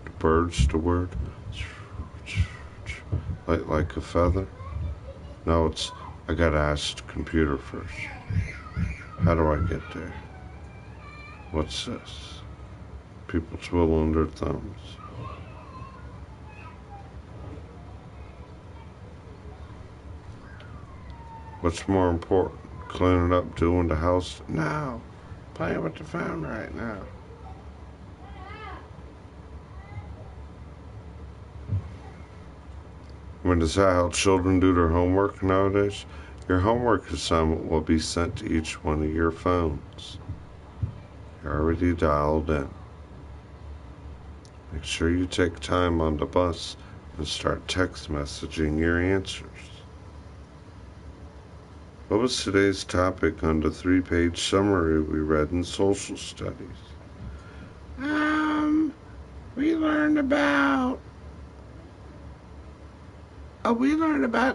the birds, the word, like a feather. Now it's, I gotta ask the computer first. How do I get there? What's this? People twiddling their thumbs. What's more important? Cleaning up, doing the house? No. Playing with the phone right now. When is that how children do their homework nowadays? Your homework assignment will be sent to each one of your phones. You're already dialed in. Make sure you take time on the bus and start text messaging your answers. What was today's topic on the 3-page summary we read in social studies? We learned about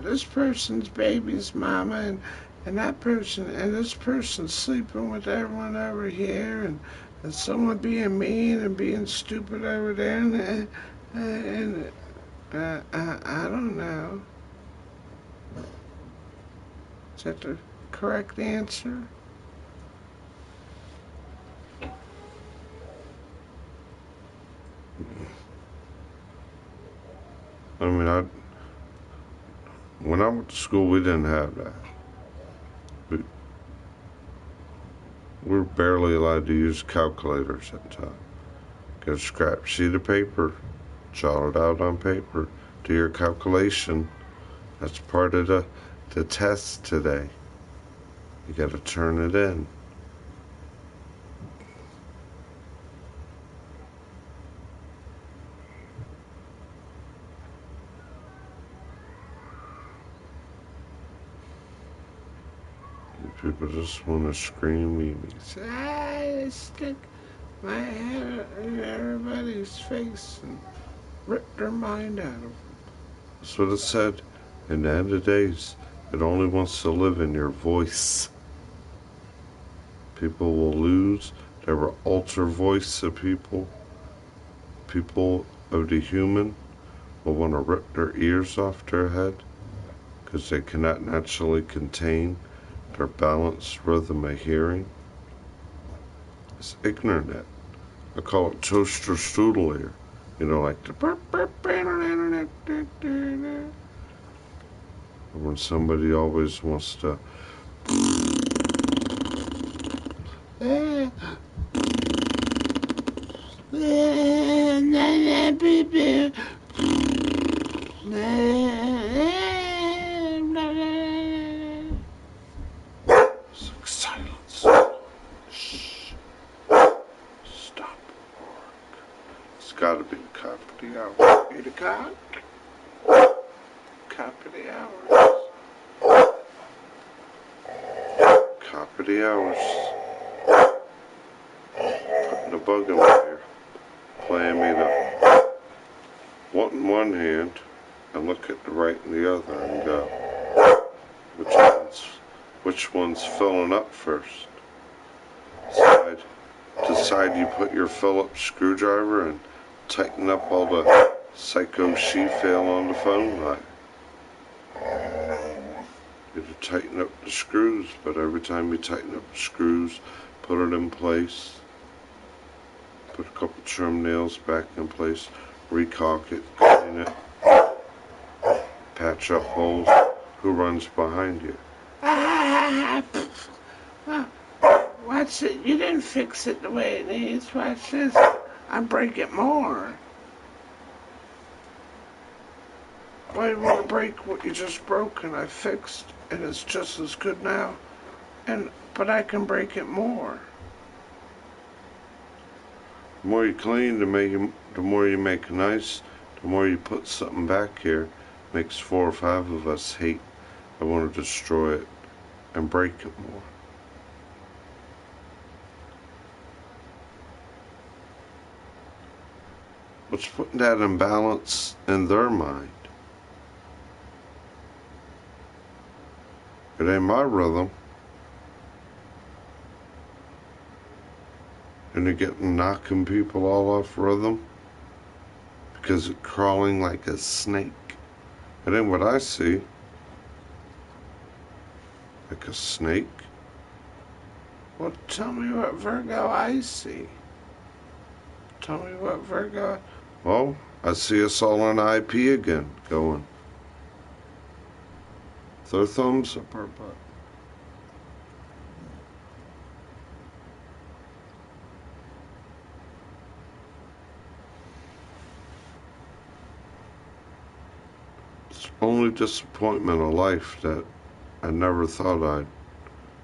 this person's baby's mama and that person, and this person sleeping with everyone over here, and someone being mean and being stupid over there, and I don't know. Is that the correct answer? I mean, when I went to school, we didn't have that. We were barely allowed to use calculators at the time. Get a scrap sheet of paper, jot it out on paper, do your calculation. That's part of the test today. You got to turn it in. People just want to scream me. I stick my head in everybody's face and rip their mind out of them. That's what it said. In the end of days, it only wants to live in your voice. People will lose. There will alter voice of people. People of the human will want to rip their ears off their head because they cannot naturally contain their balanced rhythm of hearing. It's ignorant. I call it toaster strudel ear. You know, like the when somebody always wants to silence. Shh. Stop work. It's gotta be a cop of the hour. 8 o'clock. Cop of the hours. Cop of the hours. Putting the bug in my ear. Playing me the one in one hand and look at the right and the other and go, which one's filling up first? Decide you put your Phillips screwdriver and tighten up all the psycho she fail on the phone line. tighten up the screws, but every time you tighten up the screws, put it in place, put a couple trim nails back in place, recaulk it, clean it, patch up holes. Who runs behind you? Watch it. You didn't fix it the way it needs. Watch this. I break it more. Why do you want to break what you just broke and I fixed, and it's just as good now? But I can break it more. The more you clean, the more you make nice, the more you put something back here, makes 4 or 5 of us hate. I want to destroy it and break it more. What's putting that imbalance in their mind? It ain't my rhythm. And they're getting knocking people all off rhythm because it's crawling like a snake. It ain't what I see. Like a snake. Well, tell me what Virgo I see. Tell me what Virgo... Well, I see us all on IP again, going. Their thumbs up our butt. It's the only disappointment of life that I never thought I'd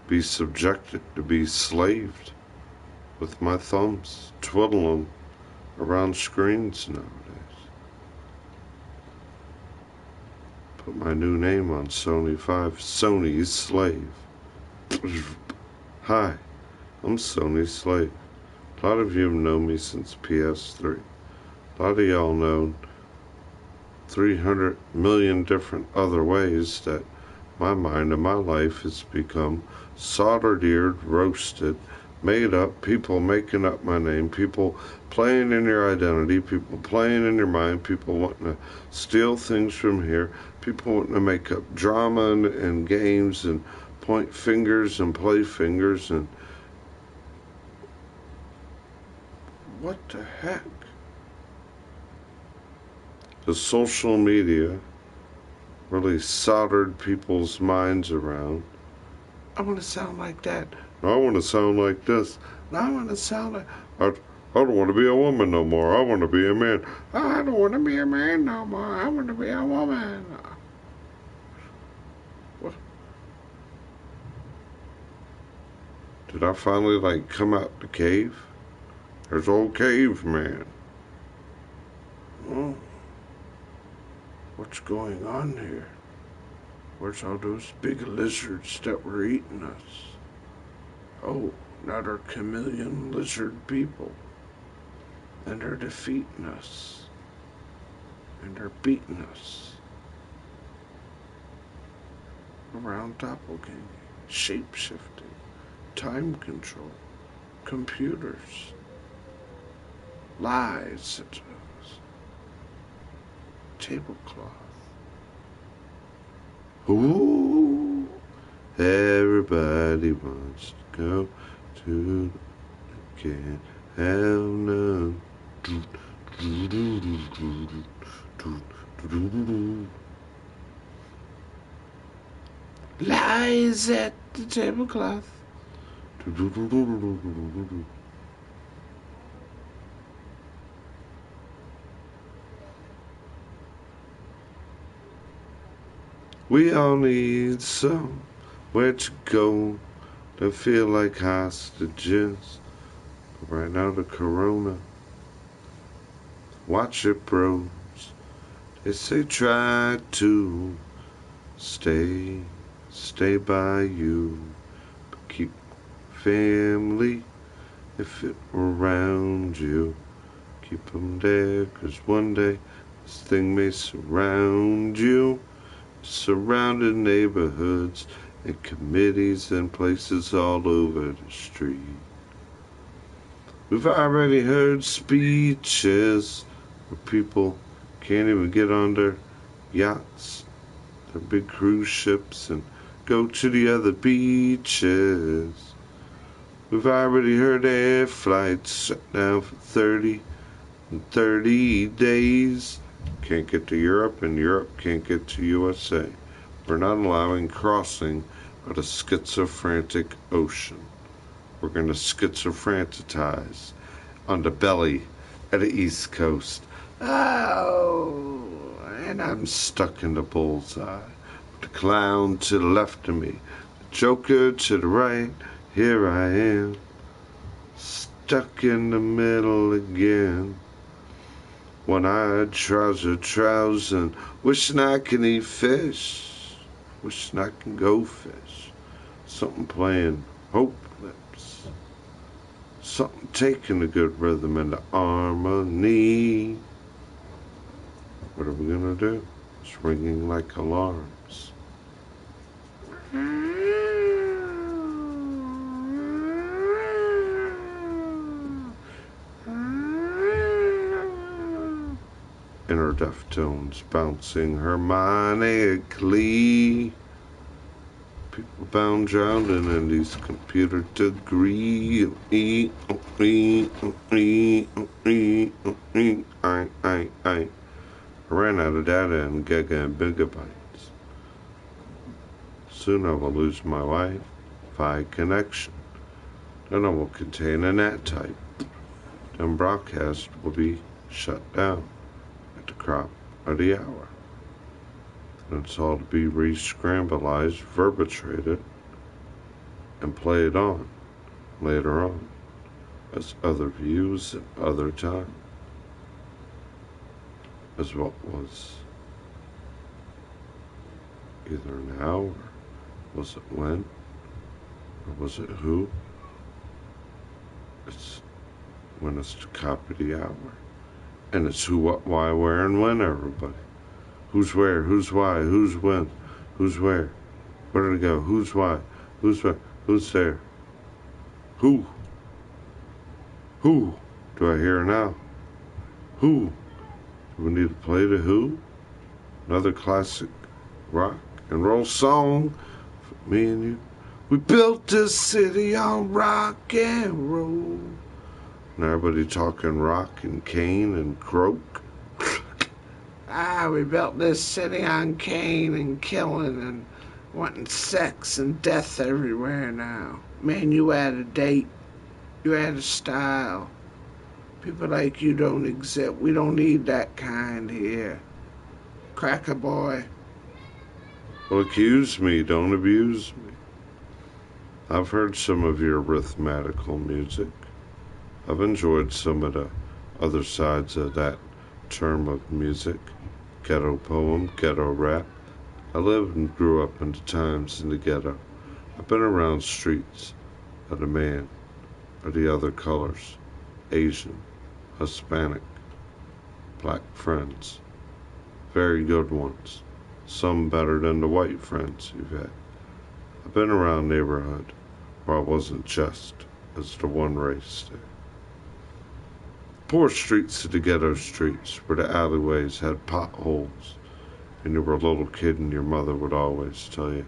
be subjected to be slaved with my thumbs twiddling around screens nowadays. Put my new name on Sony 5, Sony's Slave. Hi, I'm Sony's Slave. A lot of you have known me since PS3. A lot of y'all know 300 million different other ways that my mind and my life has become soldered-eared, roasted, made up, people making up my name, people playing in your identity, people playing in your mind, people wanting to steal things from here, people wanting to make up drama and games and point fingers and play fingers and what the heck? The social media really soldered people's minds around. I want to sound like that. I want to sound like this. I want to sound like... I don't want to be a woman no more. I want to be a man. I don't want to be a man no more. I want to be a woman. What? Did I finally, come out the cave? There's old caveman. Oh. What's going on here? Where's all those big lizards that were eating us? Oh, now they're chameleon lizard people. And they're defeating us. And they're beating us. Around doppelganger, shape-shifting, time control, computers, lies, tablecloth. Ooh, everybody wants to go to the can't have none. Lies at the tablecloth. We all need somewhere to go to feel like hostages. But right now the corona, watch it bros. They say try to stay by you, but keep family if it around you. Keep them there, 'cause one day this thing may surround you. Surrounded neighborhoods and committees and places all over the street. We've already heard speeches where people can't even get on their yachts, their big cruise ships, and go to the other beaches. We've already heard air flights shut down for 30 days. Can't get to Europe, and Europe can't get to USA. We're not allowing crossing of the schizophrenic ocean. We're going to schizophrenize on the belly of the East Coast. Oh, and I'm stuck in the bullseye. The clown to the left of me, the joker to the right. Here I am, stuck in the middle again. One-eyed trousin', wishing I can eat fish, wishing I can go fish. Something playing Hope Lips, something taking a good rhythm and the harmony. What are we gonna do? It's ringing like alarms. In her deftones, bouncing harmonically. People bound drowning in these computer degrees. I ran out of data and giga and gigabytes. Soon I will lose my Wi-Fi connection. Then I will contain a NAT type. Then broadcast will be shut down at the crop of the hour. And it's all to be re-scramblized, verbitrated, and played on later on as other views at other time, as what was either now, or was it when, or was it who? It's when it's to copy the hour. And it's who, what, why, where, and when, everybody. Who's where, who's why, who's when, who's where. Where did it go? Who's why, who's where, who's there? Who? Who? Do I hear now? Who? Do we need to play the Who? Another classic rock and roll song for me and you. We built this city on rock and roll. And everybody talking rock and cane and croak. We built this city on cane and killing and wanting sex and death everywhere now. Man, you had a date. You had a style. People like you don't exist. We don't need that kind here. Cracker boy. Well, accuse me, don't abuse me. I've heard some of your arithmetical music. I've enjoyed some of the other sides of that term of music. Ghetto poem, ghetto rap. I lived and grew up in the times in the ghetto. I've been around streets of the man of the other colors, Asian, Hispanic, black friends. Very good ones. Some better than the white friends you've had. I've been around neighborhood where I wasn't just as the one race there. Poor streets of the ghetto streets where the alleyways had potholes and you were a little kid and your mother would always tell you,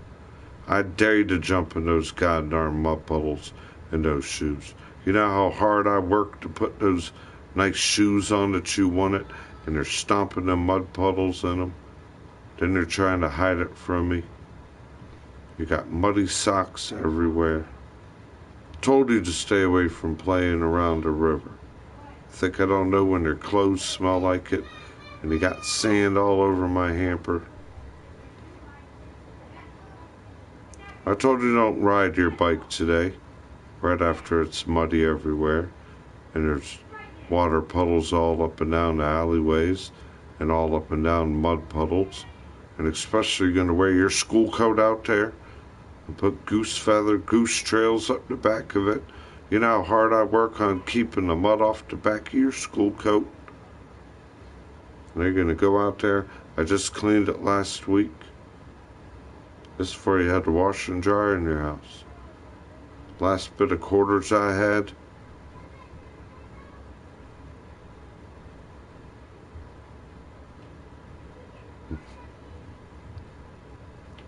I dare you to jump in those goddamn mud puddles in those shoes. You know how hard I worked to put those nice shoes on that you wanted, and they're stomping them mud puddles in them. Then they're trying to hide it from me. You got muddy socks everywhere. Told you to stay away from playing around the river. Think I don't know when their clothes smell like it, and they got sand all over my hamper. I told you don't ride your bike today, right after it's muddy everywhere, and there's water puddles all up and down the alleyways, and all up and down mud puddles, and especially you're going to wear your school coat out there, and put goose trails up the back of it. You know how hard I work on keeping the mud off the back of your school coat? And they're going to go out there. I just cleaned it last week. This is before you had to wash and dry in your house. Last bit of quarters I had.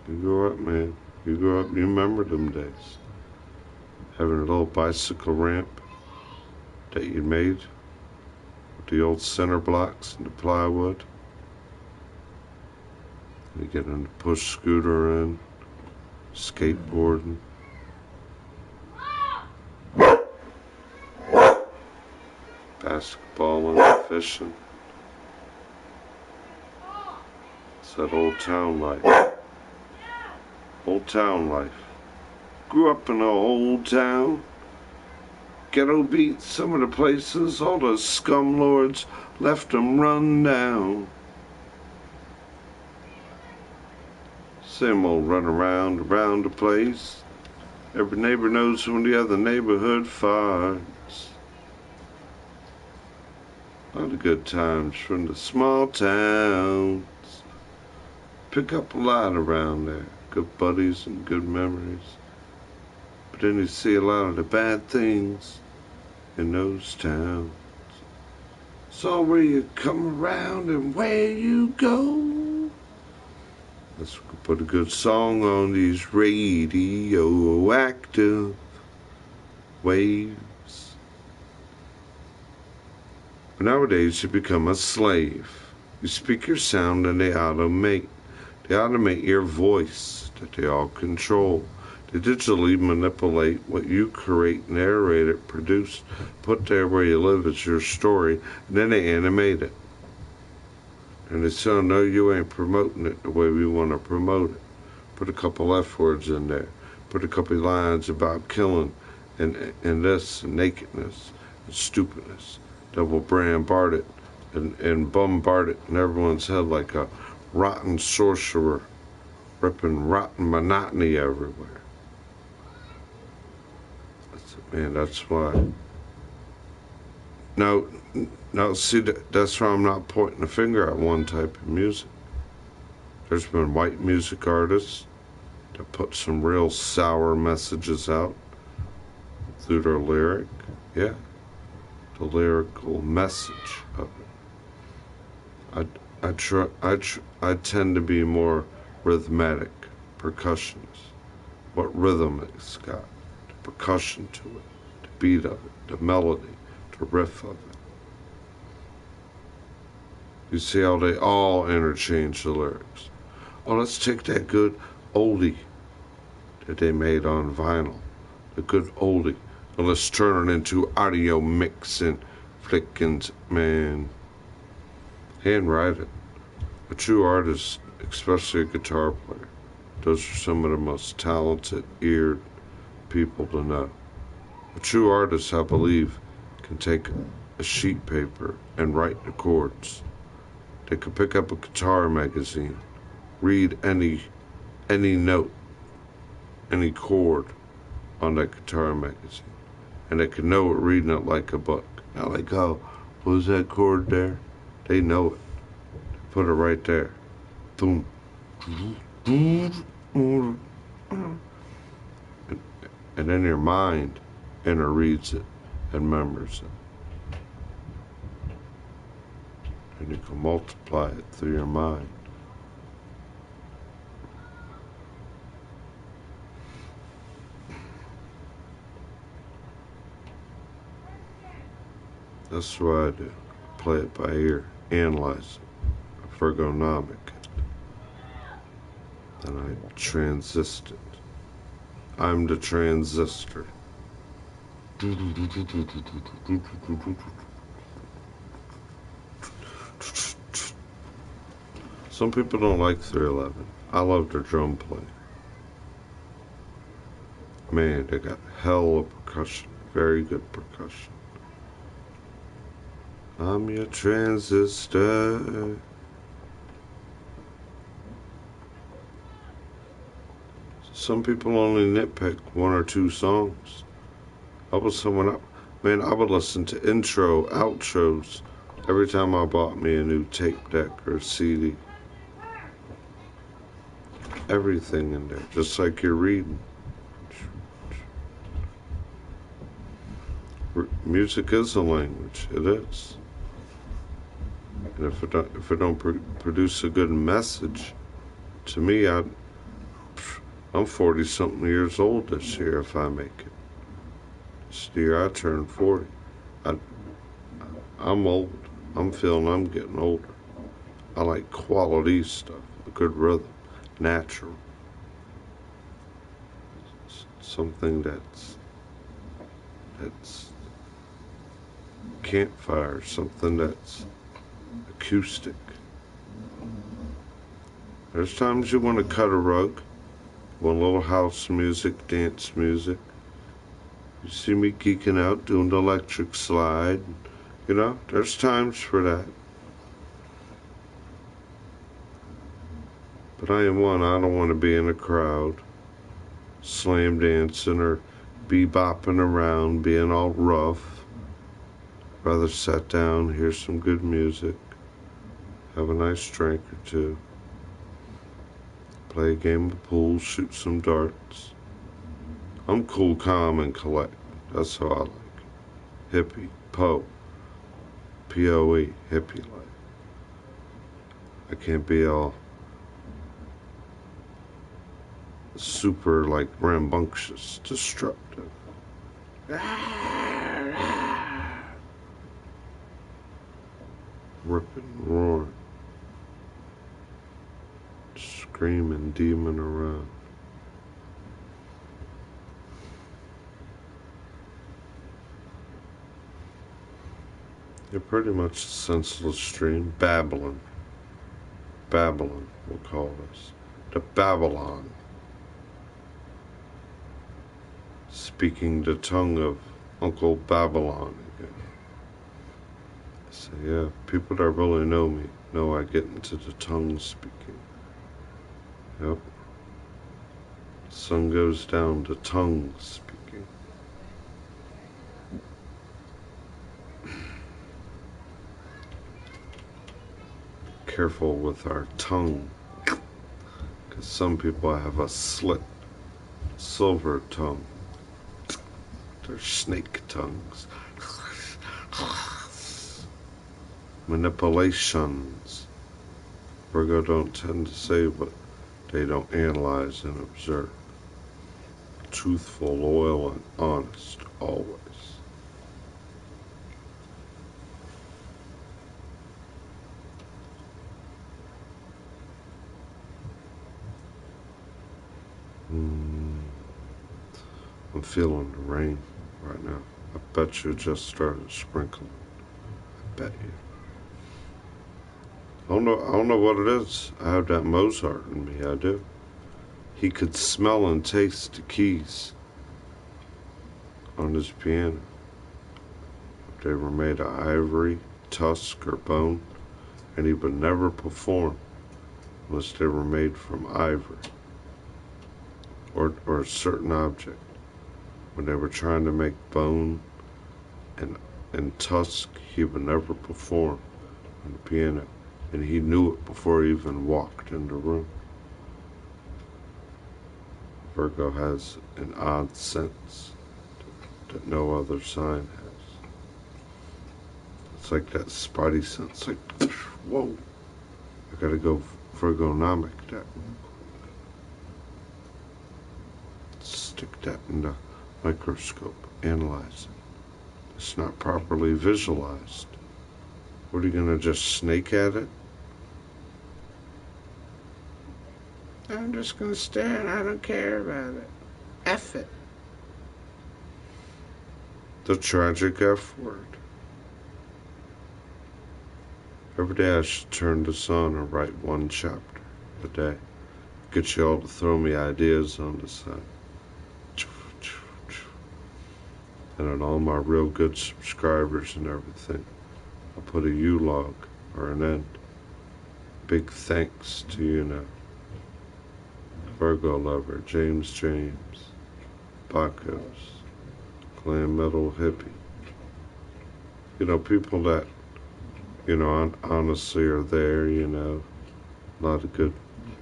You go up, man. You grew up, you remember them days. Having a little bicycle ramp that you made with the old center blocks and the plywood. You get on the push scooter in, skateboarding. Basketball and fishing. It's that old town life. Old town life. Grew up in an old town. Ghetto beat some of the places. All the scum lords left them run down. Same old run around the place. Every neighbor knows when the other neighborhood farts. A lot of good times from the small towns. Pick up a lot around there. Good buddies and good memories. But then you see a lot of the bad things in those towns. It's all where you come around and where you go. Let's put a good song on these radioactive waves. But nowadays you become a slave. You speak your sound and they automate. They automate your voice that they all control. They digitally manipulate what you create, narrate it, produce, put there where you live as your story, and then they animate it. And they say, no, you ain't promoting it the way we want to promote it. Put a couple F words in there. Put a couple lines about killing and this and nakedness and stupidness. Double bombard it and bombard it in everyone's head like a rotten sorcerer, ripping rotten monotony everywhere. That's why. Now, see, that's why I'm not pointing a finger at one type of music. There's been white music artists that put some real sour messages out through their lyric. Yeah, the lyrical message of it. I tend to be more rhythmic, percussionist. What rhythm it's got, the percussion to it, the beat of it, the melody, the riff of it. You see how they all interchange the lyrics. Oh, let's take that good oldie that they made on vinyl, the good oldie, and let's turn it into audio mixing, flickings, man. Handwrite it. A true artist, especially a guitar player, those are some of the most talented, eared people to know. A true artist, I believe, can take a sheet paper and write the chords. They could pick up a guitar magazine, read any note, any chord on that guitar magazine, and they could know it reading it like a book. Not like, oh, what was that chord there? They know it. Put it right there. Boom. And then your mind reads it and remembers it. And you can multiply it through your mind. That's what I do. Play it by ear, analyze it, ergonomic it. Then I transist it. I'm the transistor. Some people don't like 311. I love their drum playing. Man, they got hell of percussion. Very good percussion. I'm your transistor. Some people only nitpick one or two songs. I would listen to intro, outros every time I bought me a new tape deck or CD. Everything in there, just like you're reading. Music is a language. It is. And if it don't produce a good message, to me, I'm 40-something years old this year if I make it. This year I turn 40. I'm old. I'm feeling I'm getting older. I like quality stuff, a good rhythm, natural. Something that's campfire, something that's acoustic. There's times you want to cut a rug, want a little house music, dance music. You see me geeking out, doing the electric slide. You know, there's times for that. But I don't want to be in a crowd, slam dancing or bebopping around, being all rough. Rather sit down, hear some good music, have a nice drink or two, play a game of pool, shoot some darts. I'm cool, calm, and collect. That's how I like it. Hippie, P-O-E, hippie life. I can't be all super, like, rambunctious, destructive. Ripping, roaring, screaming, demon around. You're pretty much a senseless stream. Babylon, we'll call this. The Babylon. Speaking the tongue of Uncle Babylon again. So yeah, people that really know me know I get into the tongue speaking. Yep. Sun goes down, the tongue speaking. Careful with our tongue, because some people have a slit, silver tongue. They're snake tongues. Manipulations. Virgo don't tend to say what they don't analyze and observe. Truthful, loyal, and honest, always. I'm feeling the rain right now. I bet you just started sprinkling. I bet you. I don't know what it is. I have that Mozart in me, I do. He could smell and taste the keys on his piano. If they were made of ivory, tusk, or bone, and he would never perform unless they were made from ivory or a certain object. When they were trying to make bone and tusk, he would never perform on the piano. And he knew it before he even walked in the room. Virgo has an odd sense that no other sign has. It's like that spidey sense, like, whoa, I gotta go Virgonomic that. Stick that in the microscope, analyze it. It's not properly visualized. What are you gonna just snake at it? I'm just gonna stare and I don't care about it. F it. The tragic F word. Every day I should turn this on and write one chapter a day. Get you all to throw me ideas on the side. And on all my real good subscribers and everything, I'll put a U log or an end. Big thanks to you now. Virgo Lover, James, Bacchus, Glam Metal Hippie. You know, people that, you know, honestly are there, you know. A lot of good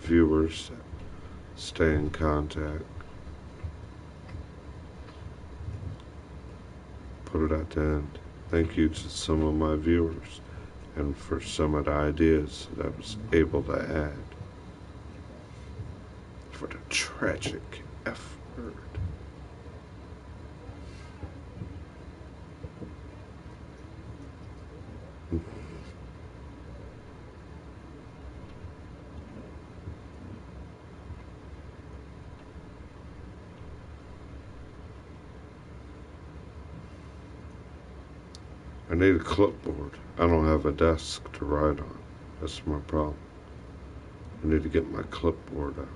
viewers that stay in contact. Put it at the end. Thank you to some of my viewers and for some of the ideas that I was able to add. for the tragic F word. I need a clipboard. I don't have a desk to write on. That's my problem. I need to get my clipboard out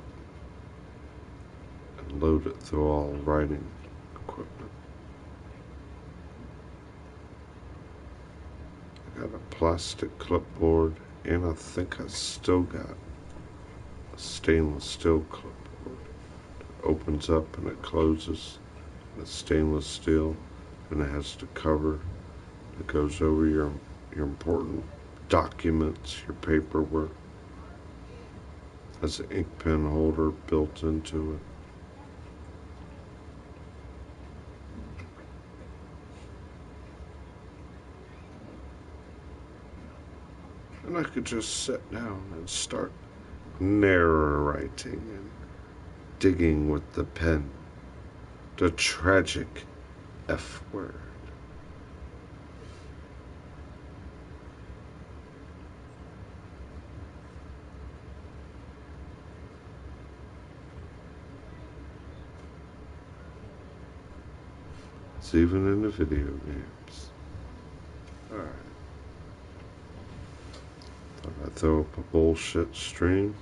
and load it through all writing equipment. I got a plastic clipboard, and I think I still got a stainless steel clipboard. It opens up and it closes. And it's stainless steel, and it has the cover that goes over your important documents, your paperwork. Has an ink pen holder built into it. And I could just sit down and start narrating and digging with the pen. The tragic F word. It's even in the video games. Alright. Thought I'd throw up a bullshit stream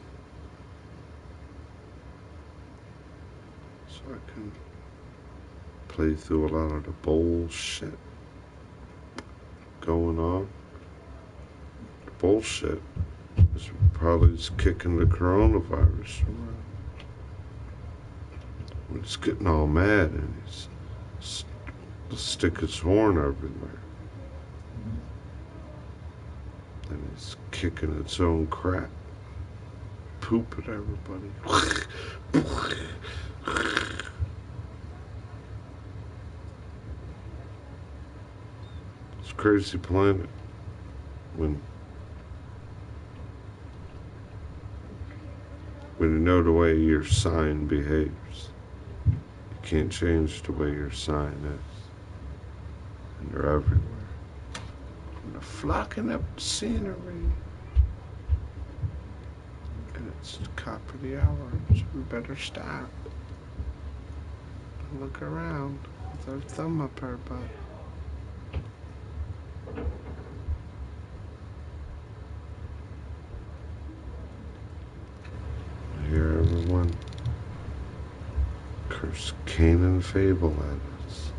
so I can play through a lot of the bullshit going on. The bullshit is probably just kicking the coronavirus around. When it's getting all mad and he's stick its horn everywhere. And it's kicking its own crap. Poop at everybody. It's a crazy planet. When you know the way your sign behaves, you can't change the way your sign is. And they're everywhere. And they're flocking up the scenery. And it's the top of the hour, so we better stop and look around with our thumb up our butt. I hear everyone curse Cain and Fable at us.